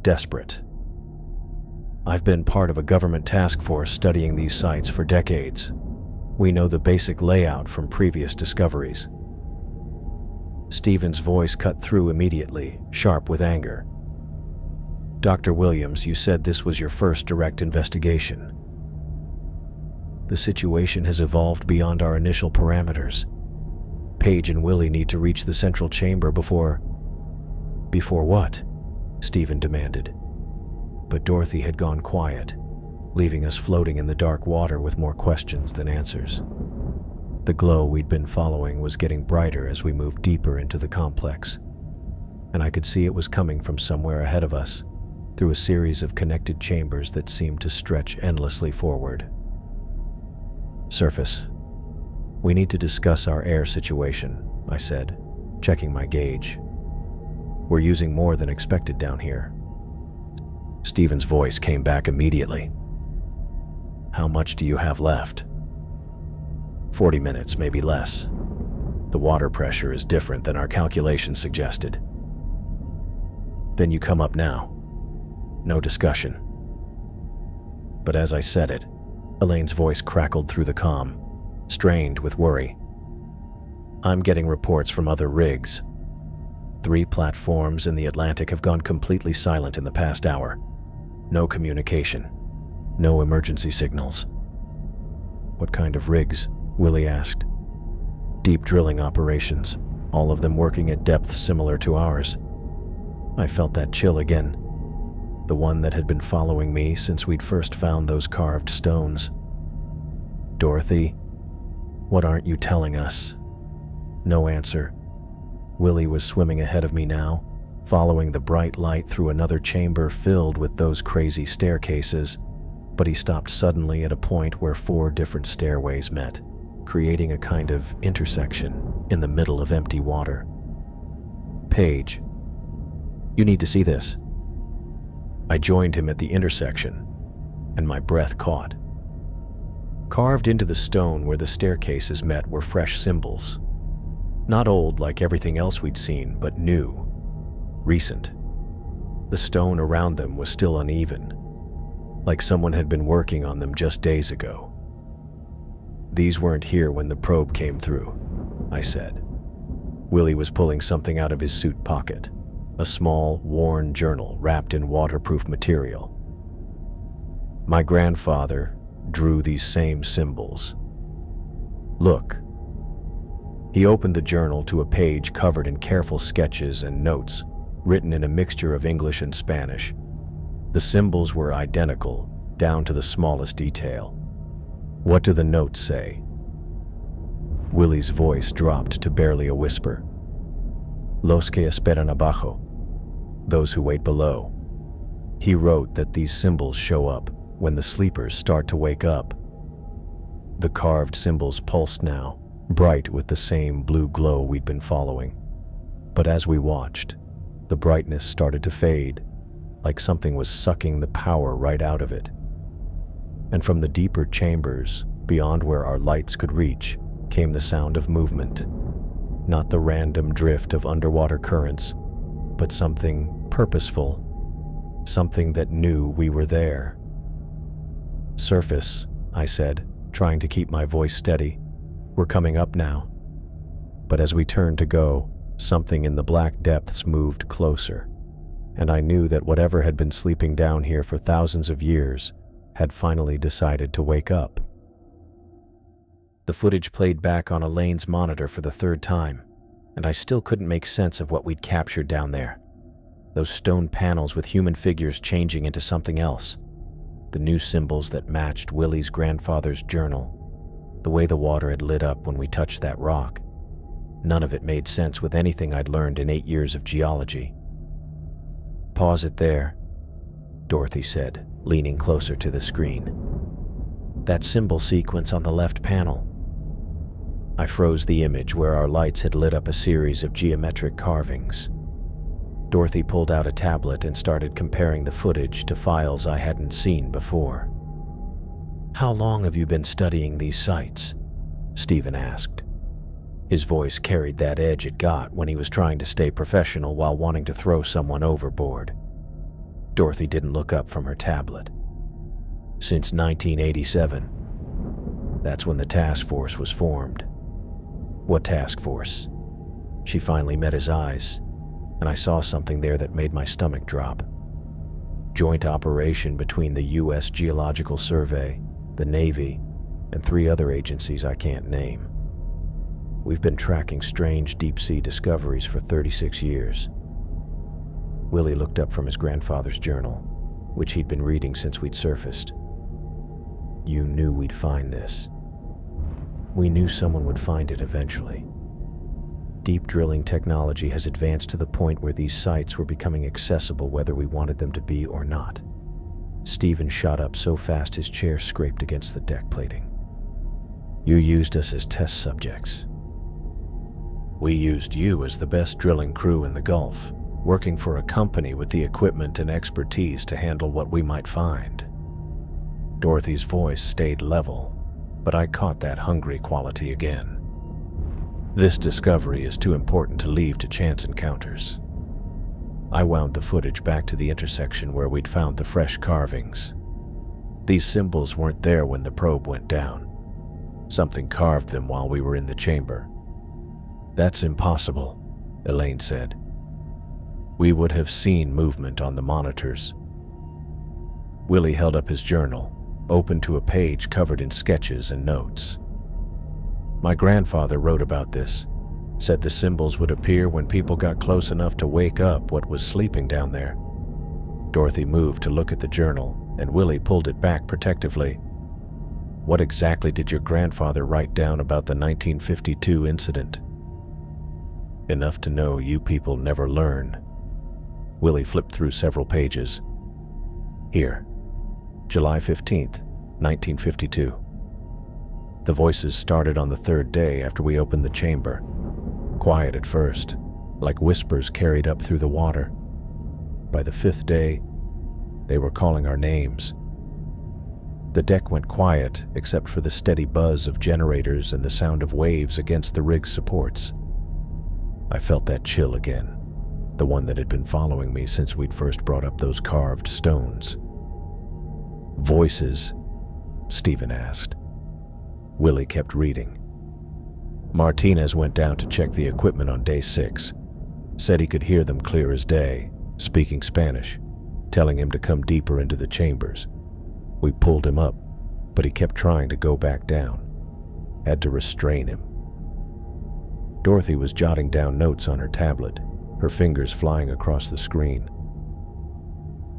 Speaker 1: Desperate. I've been part of a government task force studying these sites for decades. We know the basic layout from previous discoveries. Stephen's voice cut through immediately, sharp with anger. Dr. Williams, you said this was your first direct investigation. The situation has evolved beyond our initial parameters. Paige and Willie need to reach the central chamber before... Before what? Stephen demanded. But Dorothy had gone quiet, leaving us floating in the dark water with more questions than answers. The glow we'd been following was getting brighter as we moved deeper into the complex, and I could see it was coming from somewhere ahead of us, through a series of connected chambers that seemed to stretch endlessly forward. Surface. We need to discuss our air situation, I said, checking my gauge. We're using more than expected down here. Stephen's voice came back immediately. How much do you have left? 40 minutes, maybe less. The water pressure is different than our calculations suggested. Then you come up now. No discussion. But as I said it, Elaine's voice crackled through the comm, strained with worry. I'm getting reports from other rigs. 3 platforms in the Atlantic have gone completely silent in the past hour. No communication. No emergency signals. What kind of rigs? Willie asked. Deep drilling operations, all of them working at depths similar to ours. I felt that chill again. The one that had been following me since we'd first found those carved stones. Dorothy, what aren't you telling us? No answer. Willie was swimming ahead of me now, following the bright light through another chamber filled with those crazy staircases, but he stopped suddenly at a point where 4 different stairways met, creating a kind of intersection in the middle of empty water. Paige, you need to see this. I joined him at the intersection, and my breath caught. Carved into the stone where the staircases met were fresh symbols. Not old like everything else we'd seen, but new, recent. The stone around them was still uneven, like someone had been working on them just days ago. These weren't here when the probe came through, I said. Willie was pulling something out of his suit pocket, a small, worn journal wrapped in waterproof material. My grandfather drew these same symbols. Look. He opened the journal to a page covered in careful sketches and notes, written in a mixture of English and Spanish. The symbols were identical, down to the smallest detail. What do the notes say? Willie's voice dropped to barely a whisper. Los que esperan abajo. Those who wait below. He wrote that these symbols show up when the sleepers start to wake up. The carved symbols pulsed now, bright with the same blue glow we'd been following. But as we watched, the brightness started to fade, like something was sucking the power right out of it. And from the deeper chambers, beyond where our lights could reach, came the sound of movement. Not the random drift of underwater currents, but something purposeful, something that knew we were there. "Surface," I said, trying to keep my voice steady. "We're coming up now." But as we turned to go, something in the black depths moved closer, and I knew that whatever had been sleeping down here for thousands of years had finally decided to wake up. The footage played back on Elaine's monitor for the third time, and I still couldn't make sense of what we'd captured down there. Those stone panels with human figures changing into something else. The new symbols that matched Willie's grandfather's journal. The way the water had lit up when we touched that rock. None of it made sense with anything I'd learned in 8 years of geology. "Pause it there," Dorothy said, leaning closer to the screen. "That symbol sequence on the left panel." I froze the image where our lights had lit up a series of geometric carvings. Dorothy pulled out a tablet and started comparing the footage to files I hadn't seen before. "How long have you been studying these sites?" Stephen asked. His voice carried that edge it got when he was trying to stay professional while wanting to throw someone overboard. Dorothy didn't look up from her tablet. "Since 1987. That's when the task force was formed." "What task force?" She finally met his eyes, and I saw something there that made my stomach drop. Joint operation between the U.S. Geological Survey, the Navy, and 3 other agencies I can't name. We've been tracking strange deep-sea discoveries for 36 years. Willie looked up from his grandfather's journal, which he'd been reading since we'd surfaced. "You knew we'd find this." "We knew someone would find it eventually. Deep drilling technology has advanced to the point where these sites were becoming accessible whether we wanted them to be or not." Stephen shot up so fast his chair scraped against the deck plating. "You used us as test subjects." "We used you as the best drilling crew in the Gulf, working for a company with the equipment and expertise to handle what we might find." Dorothy's voice stayed level, but I caught that hungry quality again. "This discovery is too important to leave to chance encounters." I wound the footage back to the intersection where we'd found the fresh carvings. These symbols weren't there when the probe went down. Something carved them while we were in the chamber. "That's impossible," Elaine said. "We would have seen movement on the monitors." Willie held up his journal, open to a page covered in sketches and notes. "My grandfather wrote about this, said the symbols would appear when people got close enough to wake up what was sleeping down there." Dorothy moved to look at the journal, and Willie pulled it back protectively. "What exactly did your grandfather write down about the 1952 incident?" "Enough to know you people never learn." Willie flipped through several pages. "Here, July 15th, 1952. The voices started on the 3rd day after we opened the chamber. Quiet at first, like whispers carried up through the water. By the 5th day, they were calling our names. The deck went quiet except for the steady buzz of generators and the sound of waves against the rig's supports. I felt that chill again, the one that had been following me since we'd first brought up those carved stones. "Voices?" Stephen asked. Willie kept reading. "Martinez went down to check the equipment on day 6. Said he could hear them clear as day, speaking Spanish, telling him to come deeper into the chambers. We pulled him up, but he kept trying to go back down. Had to restrain him." Dorothy was jotting down notes on her tablet, her fingers flying across the screen.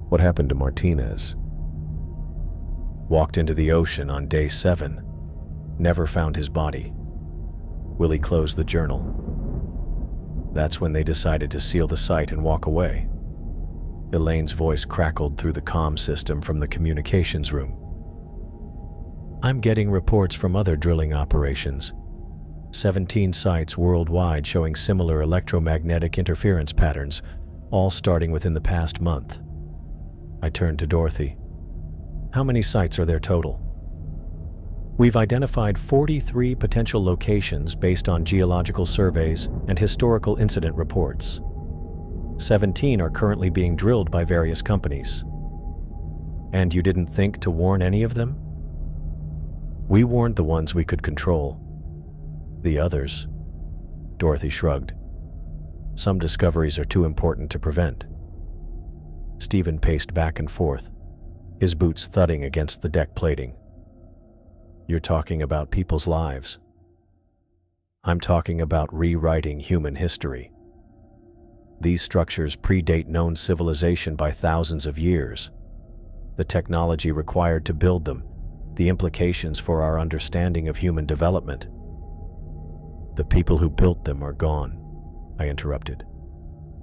Speaker 1: "What happened to Martinez?" "Walked into the ocean on day 7. Never found his body." Willie closed the journal. "That's when they decided to seal the site and walk away." Elaine's voice crackled through the comm system from the communications room. "I'm getting reports from other drilling operations. 17 sites worldwide showing similar electromagnetic interference patterns, all starting within the past month." I turned to Dorothy. "How many sites are there total?" "We've identified 43 potential locations based on geological surveys and historical incident reports. 17 are currently being drilled by various companies." "And you didn't think to warn any of them?" We warned the ones we could control. The others, Dorothy shrugged. Some discoveries are too important to prevent. Stephen paced back and forth, his boots thudding against the deck plating. You're talking about people's lives. I'm talking about rewriting human history. These structures predate known civilization by thousands of years. The technology required to build them, the implications for our understanding of human development. The people who built them are gone, I interrupted.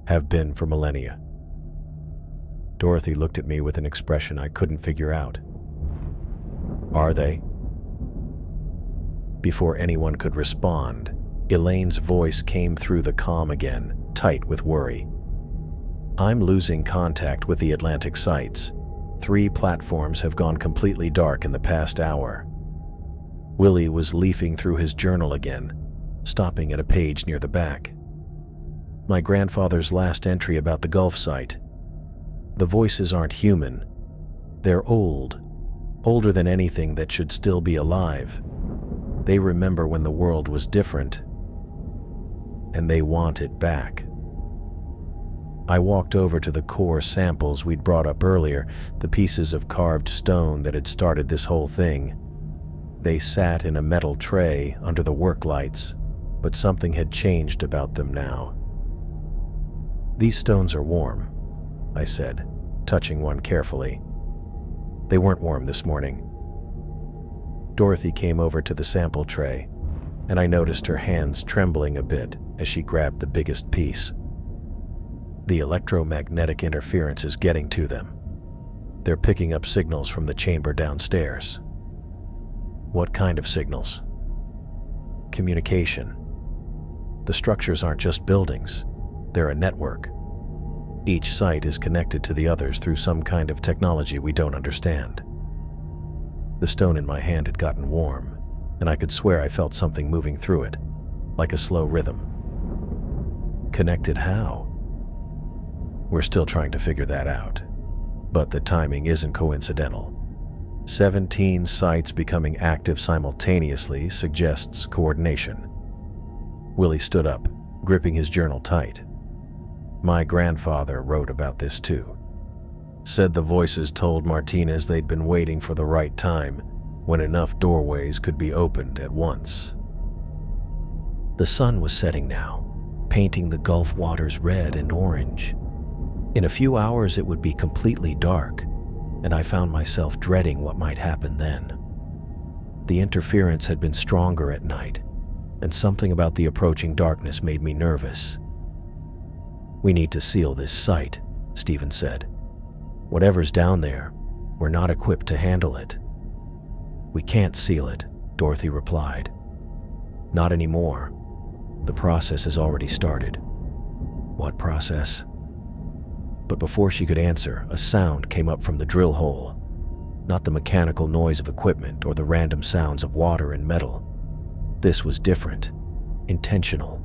Speaker 1: Have been for millennia. Dorothy looked at me with an expression I couldn't figure out. Are they? Before anyone could respond, Elaine's voice came through the comm again, tight with worry. I'm losing contact with the Atlantic sites. 3 platforms have gone completely dark in the past hour. Willie was leafing through his journal again, stopping at a page near the back. My grandfather's last entry about the Gulf site. The voices aren't human. They're old, older than anything that should still be alive. They remember when the world was different, and they want it back. I walked over to the core samples we'd brought up earlier, the pieces of carved stone that had started this whole thing. They sat in a metal tray under the work lights, but something had changed about them now. These stones are warm, I said, touching one carefully. They weren't warm this morning. Dorothy came over to the sample tray, and I noticed her hands trembling a bit as she grabbed the biggest piece. The electromagnetic interference is getting to them. They're picking up signals from the chamber downstairs. What kind of signals? Communication. The structures aren't just buildings, they're a network. Each site is connected to the others through some kind of technology we don't understand. The stone in my hand had gotten warm, and I could swear I felt something moving through it, like a slow rhythm. Connected how? We're still trying to figure that out, but the timing isn't coincidental. 17 sites becoming active simultaneously suggests coordination. Willie stood up, gripping his journal tight. My grandfather wrote about this too. Said the voices told Martinez they'd been waiting for the right time, when enough doorways could be opened at once. The sun was setting now, painting the Gulf waters red and orange. In a few hours it would be completely dark, and I found myself dreading what might happen then. The interference had been stronger at night, and something about the approaching darkness made me nervous. We need to seal this site, Stephen said. Whatever's down there, we're not equipped to handle it. We can't seal it, Dorothy replied. Not anymore. The process has already started. What process? But before she could answer, a sound came up from the drill hole. Not the mechanical noise of equipment or the random sounds of water and metal. This was different, intentional.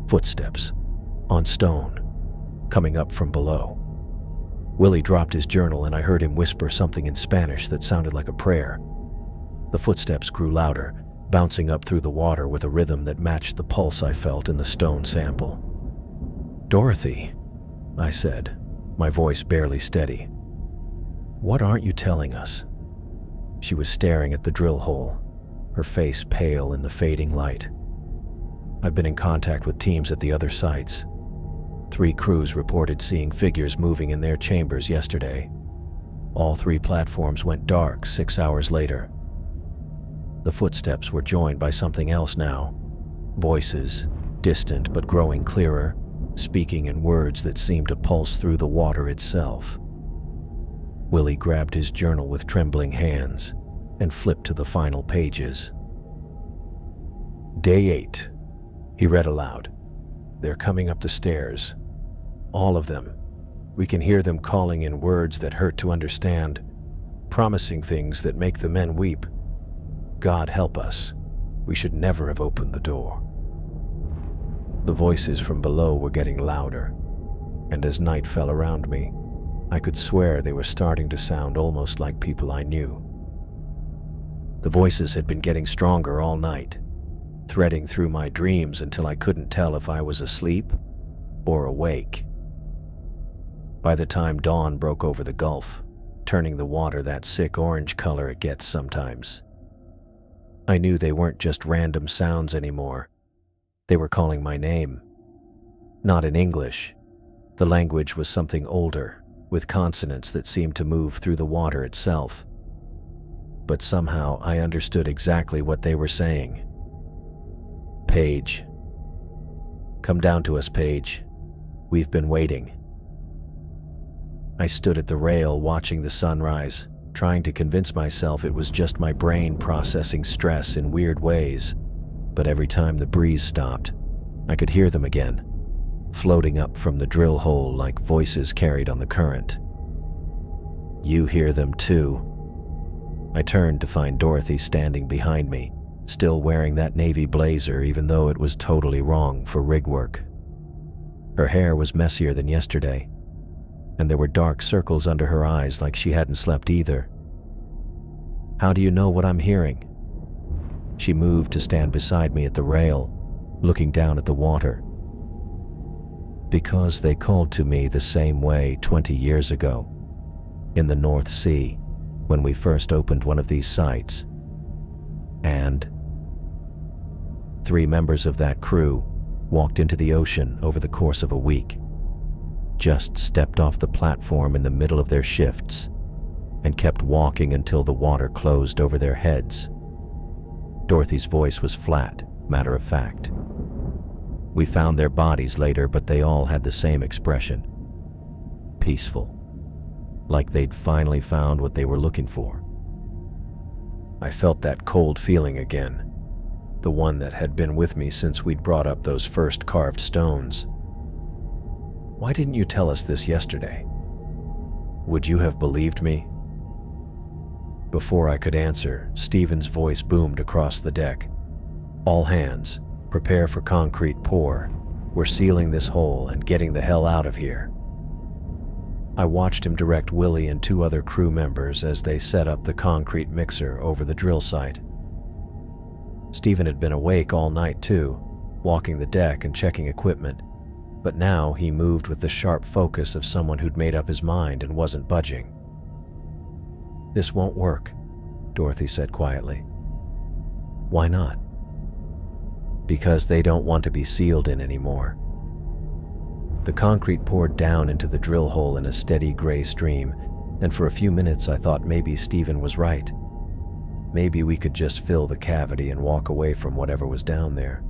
Speaker 1: Footsteps, on stone, coming up from below. Willie dropped his journal and I heard him whisper something in Spanish that sounded like a prayer. The footsteps grew louder, bouncing up through the water with a rhythm that matched the pulse I felt in the stone sample. Dorothy, I said, my voice barely steady. What aren't you telling us? She was staring at the drill hole, her face pale in the fading light. I've been in contact with teams at the other sites. 3 crews reported seeing figures moving in their chambers yesterday. All 3 platforms went dark 6 hours later. The footsteps were joined by something else now. Voices, distant but growing clearer, speaking in words that seemed to pulse through the water itself. Willie grabbed his journal with trembling hands and flipped to the final pages. Day 8, he read aloud. They're coming up the stairs. All of them. We can hear them calling in words that hurt to understand, promising things that make the men weep. God help us. We should never have opened the door. The voices from below were getting louder, and as night fell around me, I could swear they were starting to sound almost like people I knew. The voices had been getting stronger all night, threading through my dreams until I couldn't tell if I was asleep or awake. By the time dawn broke over the gulf, turning the water that sick orange color it gets sometimes, I knew they weren't just random sounds anymore. They were calling my name. Not in English. The language was something older, with consonants that seemed to move through the water itself. But somehow I understood exactly what they were saying. Paige. Come down to us, Paige. We've been waiting. I stood at the rail watching the sunrise, trying to convince myself it was just my brain processing stress in weird ways. But every time the breeze stopped, I could hear them again, floating up from the drill hole like voices carried on the current. You hear them too. I turned to find Dorothy standing behind me, still wearing that navy blazer even though it was totally wrong for rig work. Her hair was messier than yesterday, and there were dark circles under her eyes like she hadn't slept either. How do you know what I'm hearing? She moved to stand beside me at the rail, looking down at the water. Because they called to me the same way 20 years ago, in the North Sea, when we first opened one of these sites. And 3 members of that crew walked into the ocean over the course of a week, just stepped off the platform in the middle of their shifts, and kept walking until the water closed over their heads. Dorothy's voice was flat, matter of fact. We found their bodies later, but they all had the same expression. Peaceful. Like they'd finally found what they were looking for. I felt that cold feeling again, the one that had been with me since we'd brought up those first carved stones. Why didn't you tell us this yesterday? Would you have believed me? Before I could answer, Stephen's voice boomed across the deck. All hands, prepare for concrete pour. We're sealing this hole and getting the hell out of here. I watched him direct Willie and 2 other crew members as they set up the concrete mixer over the drill site. Stephen had been awake all night too, walking the deck and checking equipment, but now he moved with the sharp focus of someone who'd made up his mind and wasn't budging. This won't work, Dorothy said quietly. Why not? Because they don't want to be sealed in anymore. The concrete poured down into the drill hole in a steady gray stream, and for a few minutes I thought maybe Stephen was right. Maybe we could just fill the cavity and walk away from whatever was down there.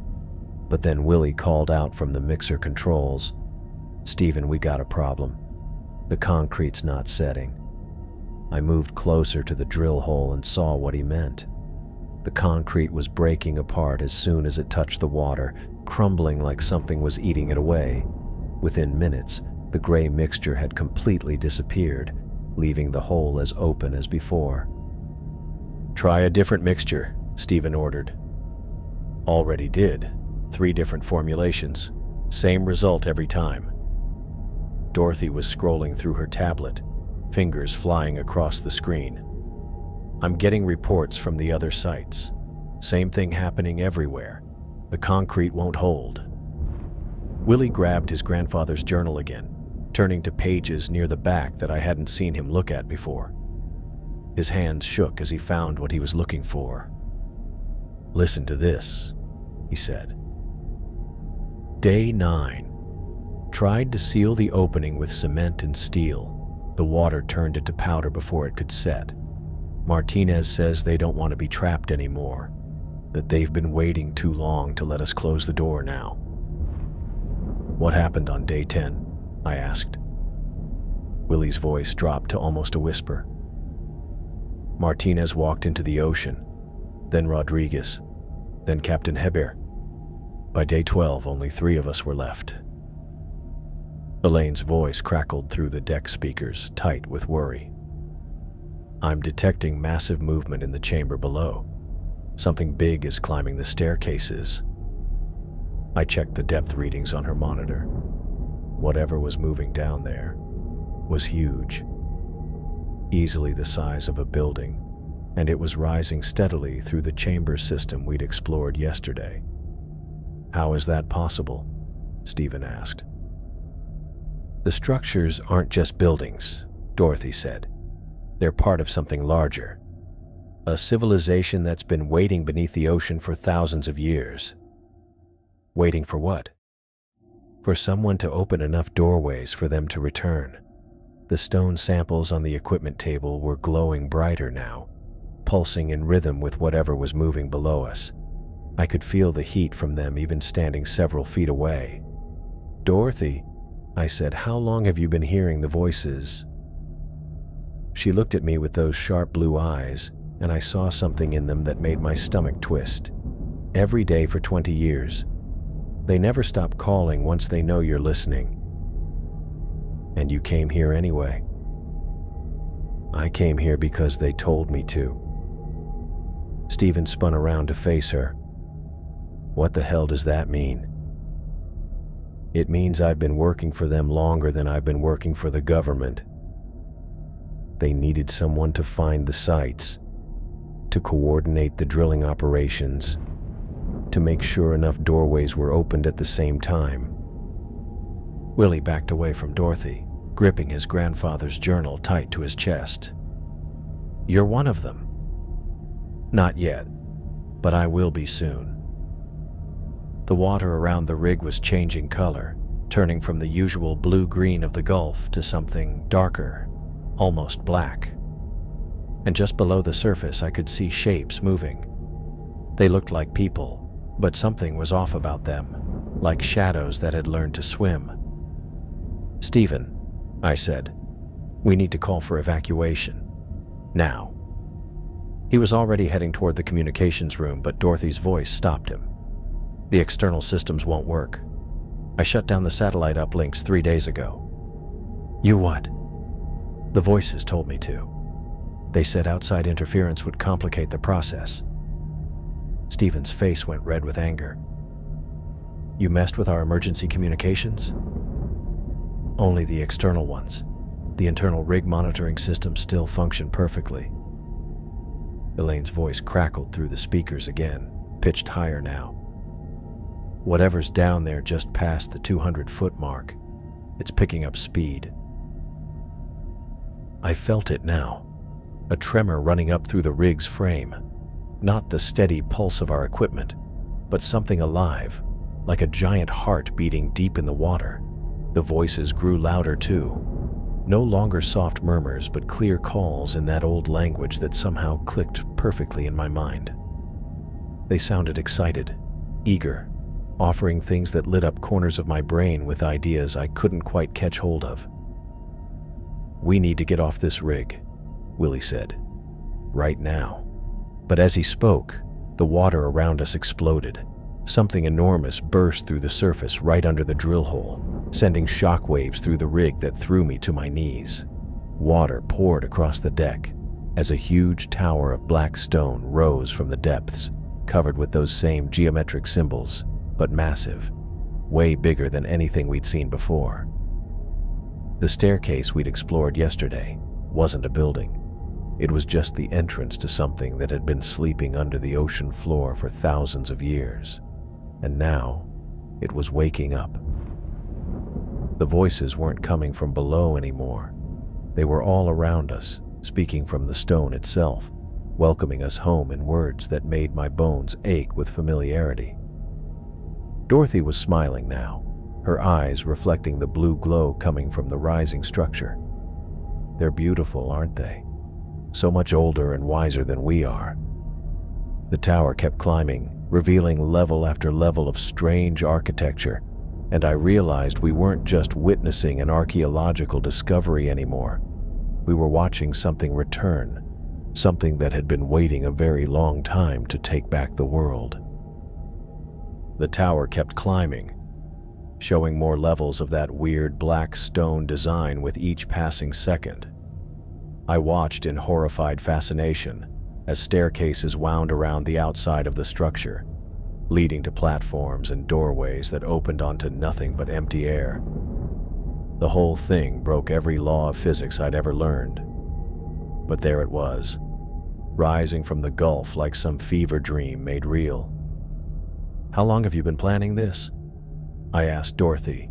Speaker 1: But then Willie called out from the mixer controls, "Stephen, we got a problem. The concrete's not setting." I moved closer to the drill hole and saw what he meant. The concrete was breaking apart as soon as it touched the water, crumbling like something was eating it away. Within minutes, the gray mixture had completely disappeared, leaving the hole as open as before. "Try a different mixture," Stephen ordered. Already did. 3 different formulations. Same result every time. Dorothy was scrolling through her tablet, fingers flying across the screen. "I'm getting reports from the other sites. Same thing happening everywhere. The concrete won't hold." Willie grabbed his grandfather's journal again, turning to pages near the back that I hadn't seen him look at before. His hands shook as he found what he was looking for. "Listen to this," he said. Day 9. Tried to seal the opening with cement and steel. The water turned it to powder before it could set. Martinez says they don't want to be trapped anymore, that they've been waiting too long to let us close the door now. "What happened on day 10? I asked. Willie's voice dropped to almost a whisper. Martinez walked into the ocean, then Rodriguez, then Captain Hebert. By day 12, only 3 of us were left. Elaine's voice crackled through the deck speakers, tight with worry. "I'm detecting massive movement in the chamber below. Something big is climbing the staircases." I checked the depth readings on her monitor. Whatever was moving down there was huge, easily the size of a building, and it was rising steadily through the chamber system we'd explored yesterday. "How is that possible?" Stephen asked. "The structures aren't just buildings," Dorothy said. "They're part of something larger. A civilization that's been waiting beneath the ocean for thousands of years." "Waiting for what?" "For someone to open enough doorways for them to return." The stone samples on the equipment table were glowing brighter now, pulsing in rhythm with whatever was moving below us. I could feel the heat from them even standing several feet away. "Dorothy," I said, "how long have you been hearing the voices?" She looked at me with those sharp blue eyes, and I saw something in them that made my stomach twist. "Every day for 20 years. They never stop calling once they know you're listening." "And you came here anyway?" "I came here because they told me to." Stephen spun around to face her. "What the hell does that mean?" "It means I've been working for them longer than I've been working for the government. They needed someone to find the sites, to coordinate the drilling operations, to make sure enough doorways were opened at the same time." Willie backed away from Dorothy, gripping his grandfather's journal tight to his chest. "You're one of them." "Not yet, but I will be soon." The water around the rig was changing color, turning from the usual blue-green of the Gulf to something darker, almost black. And just below the surface I could see shapes moving. They looked like people, but something was off about them, like shadows that had learned to swim. "Stephen," I said, "we need to call for evacuation. Now." He was already heading toward the communications room, but Dorothy's voice stopped him. "The external systems won't work. I shut down the satellite uplinks 3 days ago." "You what?" "The voices told me to. They said outside interference would complicate the process." Stephen's face went red with anger. "You messed with our emergency communications?" "Only the external ones. The internal rig monitoring systems still function perfectly." Elaine's voice crackled through the speakers again, pitched higher now. "Whatever's down there just passed the 200-foot mark. It's picking up speed." I felt it now, a tremor running up through the rig's frame. Not the steady pulse of our equipment, but something alive, like a giant heart beating deep in the water. The voices grew louder too. No longer soft murmurs, but clear calls in that old language that somehow clicked perfectly in my mind. They sounded excited, eager, offering things that lit up corners of my brain with ideas I couldn't quite catch hold of. "We need to get off this rig," Willie said. "Right now." But as he spoke, the water around us exploded. Something enormous burst through the surface right under the drill hole, sending shockwaves through the rig that threw me to my knees. Water poured across the deck as a huge tower of black stone rose from the depths, covered with those same geometric symbols, but massive, way bigger than anything we'd seen before. The staircase we'd explored yesterday wasn't a building. It was just the entrance to something that had been sleeping under the ocean floor for thousands of years. And now, it was waking up. The voices weren't coming from below anymore. They were all around us, speaking from the stone itself, welcoming us home in words that made my bones ache with familiarity. Dorothy was smiling now, her eyes reflecting the blue glow coming from the rising structure. "They're beautiful, aren't they? So much older and wiser than we are." The tower kept climbing, revealing level after level of strange architecture, and I realized we weren't just witnessing an archaeological discovery anymore. We were watching something return, something that had been waiting a very long time to take back the world. The tower kept climbing, showing more levels of that weird black stone design with each passing second. I watched in horrified fascination as staircases wound around the outside of the structure, leading to platforms and doorways that opened onto nothing but empty air. The whole thing broke every law of physics I'd ever learned. But there it was, rising from the gulf like some fever dream made real. "How long have you been planning this?" I asked Dorothy,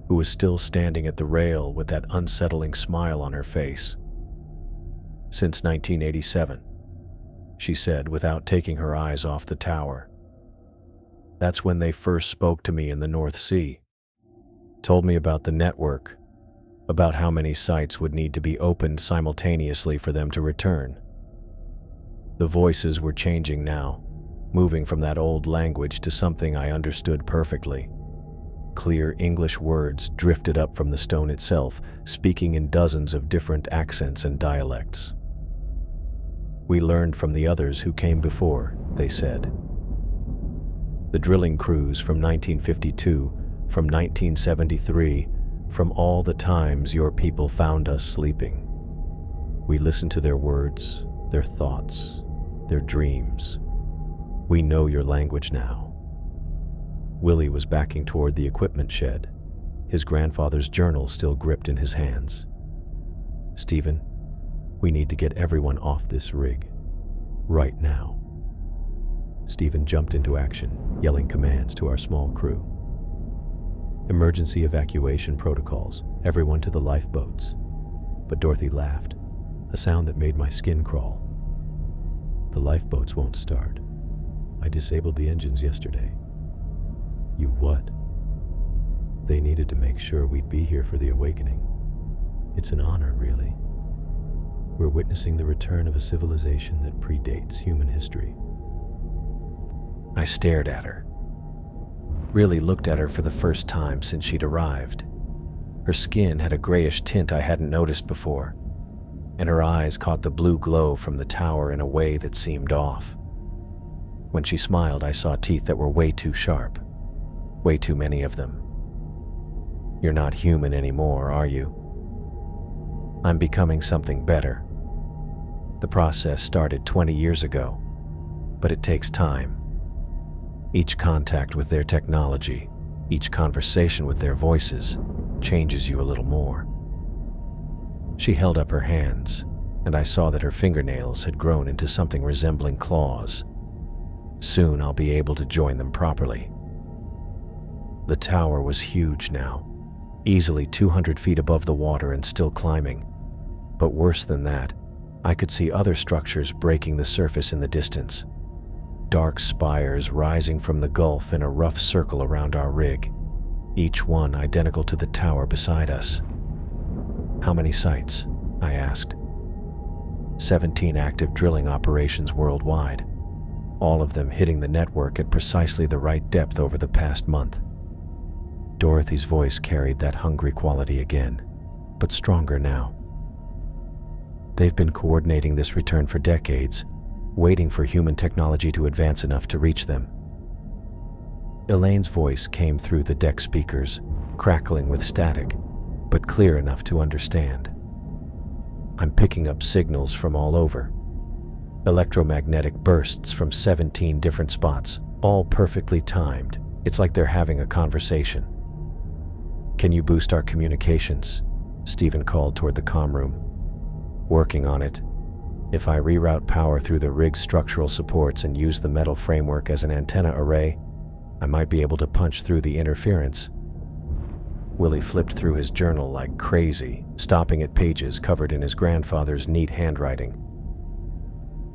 Speaker 1: who was still standing at the rail with that unsettling smile on her face. "Since 1987, she said without taking her eyes off the tower. "That's when they first spoke to me in the North Sea. Told me about the network, about how many sites would need to be opened simultaneously for them to return. The voices were changing now, moving from that old language to something I understood perfectly. Clear English words drifted up from the stone itself, speaking in dozens of different accents and dialects. We learned from the others who came before, they said. The drilling crews from 1952, from 1973, from all the times your people found us sleeping. We listened to their words, their thoughts, their dreams. We know your language now." Willie was backing toward the equipment shed, his grandfather's journal still gripped in his hands. "Stephen, we need to get everyone off this rig. Right now." Stephen jumped into action, yelling commands to our small crew. "Emergency evacuation protocols, everyone to the lifeboats." But Dorothy laughed, a sound that made my skin crawl. "The lifeboats won't start. I disabled the engines yesterday." "You what?" "They needed to make sure we'd be here for the awakening. It's an honor, really. We're witnessing the return of a civilization that predates human history." I stared at her. Really looked at her for the first time since she'd arrived. Her skin had a grayish tint I hadn't noticed before, and her eyes caught the blue glow from the tower in a way that seemed off. When she smiled, I saw teeth that were way too sharp. Way too many of them. "You're not human anymore, are you?" "I'm becoming something better. The process started 20 years ago, but it takes time. Each contact with their technology, each conversation with their voices, changes you a little more." She held up her hands, and I saw that her fingernails had grown into something resembling claws. Soon I'll be able to join them properly. The tower was huge now, easily 200 feet above the water and still climbing. But worse than that, I could see other structures breaking the surface in the distance. Dark spires rising from the gulf in a rough circle around our rig, each one identical to the tower beside us. "How many sites?" I asked. 17 active drilling operations worldwide, all of them hitting the network at precisely the right depth over the past month. Dorothy's voice carried that hungry quality again, but stronger now. "They've been coordinating this return for decades, waiting for human technology to advance enough to reach them." Elaine's voice came through the deck speakers, crackling with static, but clear enough to understand. "I'm picking up signals from all over. Electromagnetic bursts from 17 different spots, all perfectly timed. It's like they're having a conversation." "Can you boost our communications?" Stephen called toward the comm room. "Working on it. If I reroute power through the rig's structural supports and use the metal framework as an antenna array, I might be able to punch through the interference." Willie flipped through his journal like crazy, stopping at pages covered in his grandfather's neat handwriting.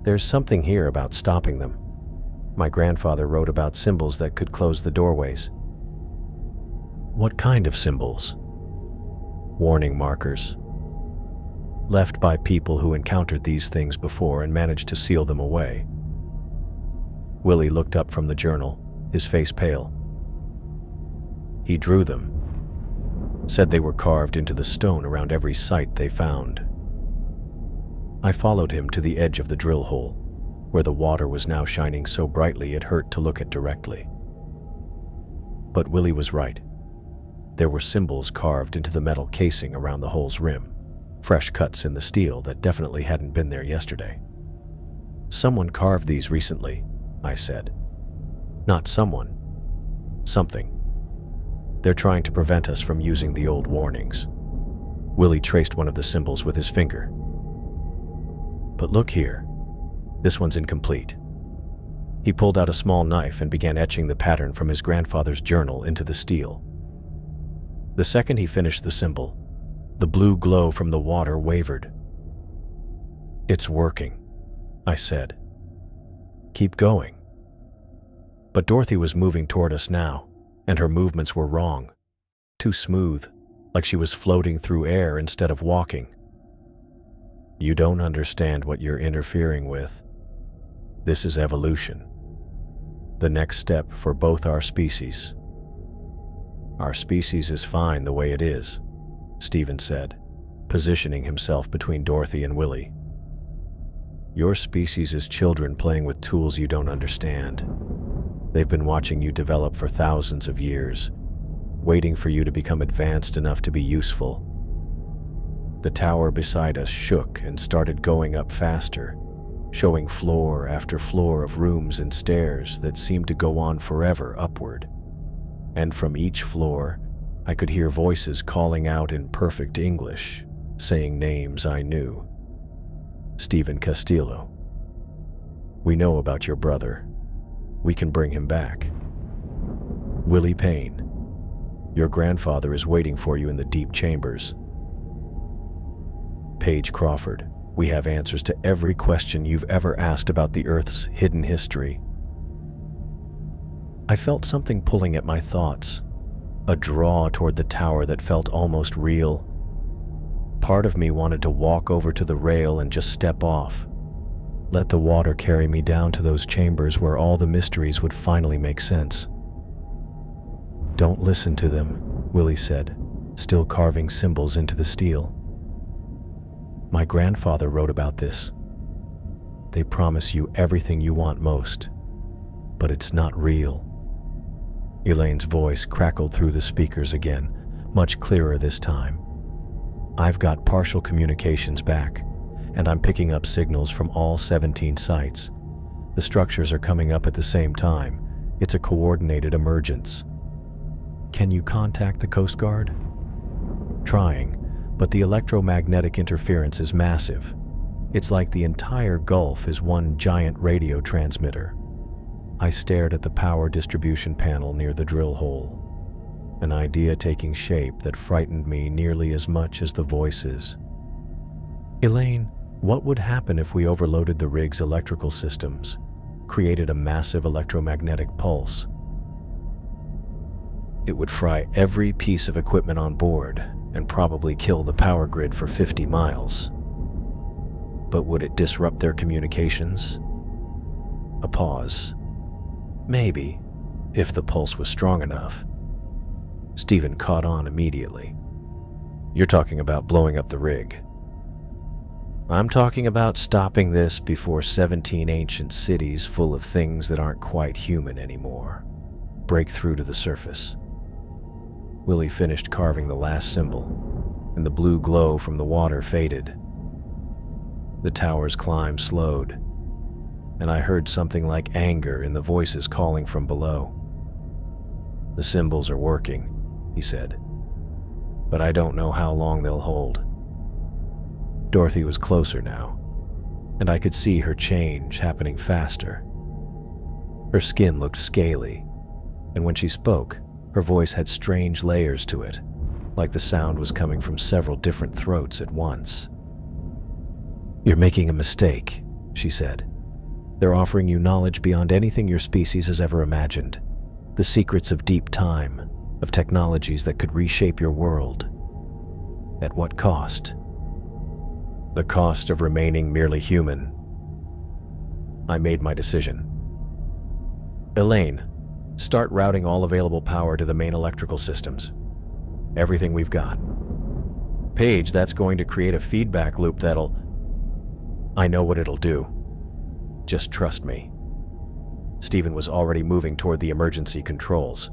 Speaker 1: "There's something here about stopping them. My grandfather wrote about symbols that could close the doorways." "What kind of symbols?" "Warning markers. Left by people who encountered these things before and managed to seal them away." Willie looked up from the journal, his face pale. "He drew them. Said they were carved into the stone around every site they found." I followed him to the edge of the drill hole, where the water was now shining so brightly it hurt to look at directly. But Willie was right. There were symbols carved into the metal casing around the hole's rim, fresh cuts in the steel that definitely hadn't been there yesterday. "Someone carved these recently," I said. "Not someone. Something. They're trying to prevent us from using the old warnings." Willie traced one of the symbols with his finger. "But look here," This one's incomplete." He pulled out a small knife and began etching the pattern from his grandfather's journal into the steel. The second he finished the symbol, the blue glow from the water wavered. "It's working," I said. "Keep going." But Dorothy was moving toward us now, and her movements were wrong. Too smooth, like she was floating through air instead of walking. "You don't understand what you're interfering with. This is evolution. The next step for both our species." "Our species is fine the way it is," Stephen said, positioning himself between Dorothy and Willie. "Your species is children playing with tools you don't understand. They've been watching you develop for thousands of years, waiting for you to become advanced enough to be useful." The tower beside us shook and started going up faster, showing floor after floor of rooms and stairs that seemed to go on forever upward. And from each floor, I could hear voices calling out in perfect English, saying names I knew. "Stephen Castillo. We know about your brother. We can bring him back. Willie Payne. Your grandfather is waiting for you in the deep chambers. Paige Crawford. We have answers to every question you've ever asked about the Earth's hidden history." I felt something pulling at my thoughts, a draw toward the tower that felt almost real. Part of me wanted to walk over to the rail and just step off, let the water carry me down to those chambers where all the mysteries would finally make sense. "Don't listen to them," Willie said, still carving symbols into the steel. "My grandfather wrote about this. They promise you everything you want most, but it's not real." Elaine's voice crackled through the speakers again, much clearer this time. "I've got partial communications back, and I'm picking up signals from all 17 sites. The structures are coming up at the same time. It's a coordinated emergence." "Can you contact the Coast Guard?" "Trying, but the electromagnetic interference is massive. It's like the entire Gulf is one giant radio transmitter." I stared at the power distribution panel near the drill hole, an idea taking shape that frightened me nearly as much as the voices. "Elaine, what would happen if we overloaded the rig's electrical systems, created a massive electromagnetic pulse?" "It would fry every piece of equipment on board and probably kill the power grid for 50 miles. But would it disrupt their communications?" A pause. "Maybe, if the pulse was strong enough." Stephen caught on immediately. "You're talking about blowing up the rig." "I'm talking about stopping this before 17 ancient cities full of things that aren't quite human anymore break through to the surface." Willie finished carving the last symbol, and the blue glow from the water faded. The tower's climb slowed, and I heard something like anger in the voices calling from below. "The symbols are working," he said, "but I don't know how long they'll hold." Dorothy was closer now, and I could see her change happening faster. Her skin looked scaly, and when she spoke, her voice had strange layers to it, like the sound was coming from several different throats at once. "You're making a mistake," she said. "They're offering you knowledge beyond anything your species has ever imagined. The secrets of deep time, of technologies that could reshape your world. At what cost?" "The cost of remaining merely human." I made my decision. "Elaine, start routing all available power to the main electrical systems. Everything we've got. Paige, that's going to create a feedback loop that'll..." "I know what it'll do. Just trust me." Stephen was already moving toward the emergency controls.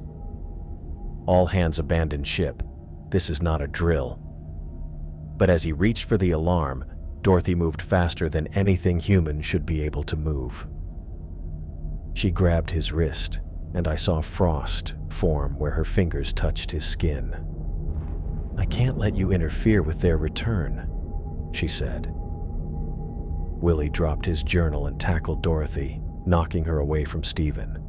Speaker 1: "All hands abandon ship. This is not a drill." But as he reached for the alarm, Dorothy moved faster than anything human should be able to move. She grabbed his wrist, and I saw frost form where her fingers touched his skin. "I can't let you interfere with their return," she said. Willie dropped his journal and tackled Dorothy, knocking her away from Stephen.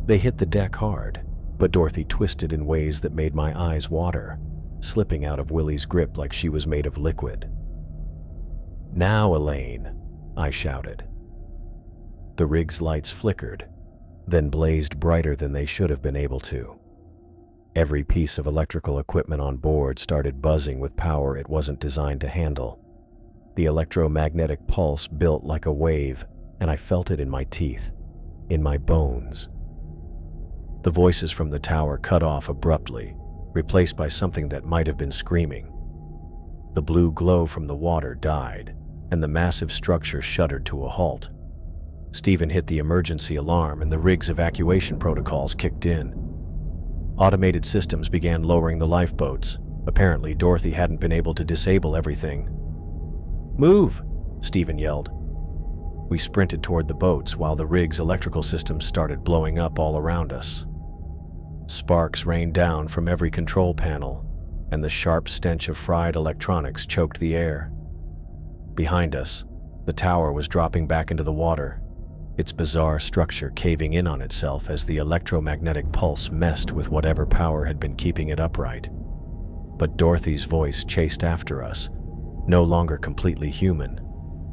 Speaker 1: They hit the deck hard, but Dorothy twisted in ways that made my eyes water, slipping out of Willie's grip like she was made of liquid. "Now, Elaine," I shouted. The rig's lights flickered, then blazed brighter than they should have been able to. Every piece of electrical equipment on board started buzzing with power it wasn't designed to handle. The electromagnetic pulse built like a wave, and I felt it in my teeth, in my bones. The voices from the tower cut off abruptly, replaced by something that might have been screaming. The blue glow from the water died, and the massive structure shuddered to a halt. Stephen hit the emergency alarm, and the rig's evacuation protocols kicked in. Automated systems began lowering the lifeboats. Apparently, Dorothy hadn't been able to disable everything. "Move!" Stephen yelled. We sprinted toward the boats while the rig's electrical systems started blowing up all around us. Sparks rained down from every control panel, and the sharp stench of fried electronics choked the air. Behind us, the tower was dropping back into the water, its bizarre structure caving in on itself as the electromagnetic pulse messed with whatever power had been keeping it upright. But Dorothy's voice chased after us, no longer completely human,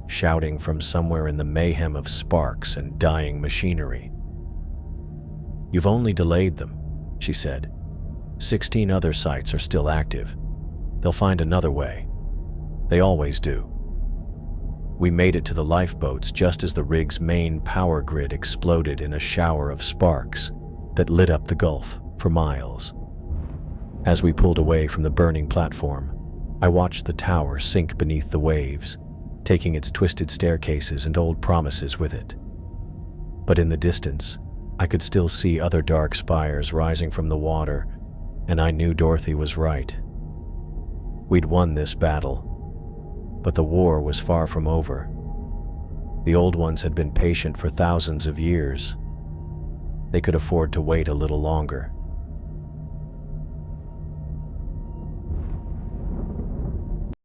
Speaker 1: shouting from somewhere in the mayhem of sparks and dying machinery. "You've only delayed them," she said. 16 other sites are still active. They'll find another way. They always do." We made it to the lifeboats just as the rig's main power grid exploded in a shower of sparks that lit up the Gulf for miles. As we pulled away from the burning platform, I watched the tower sink beneath the waves, taking its twisted staircases and old promises with it. But in the distance, I could still see other dark spires rising from the water, and I knew Dorothy was right. We'd won this battle, but the war was far from over. The old ones had been patient for thousands of years. They could afford to wait a little longer.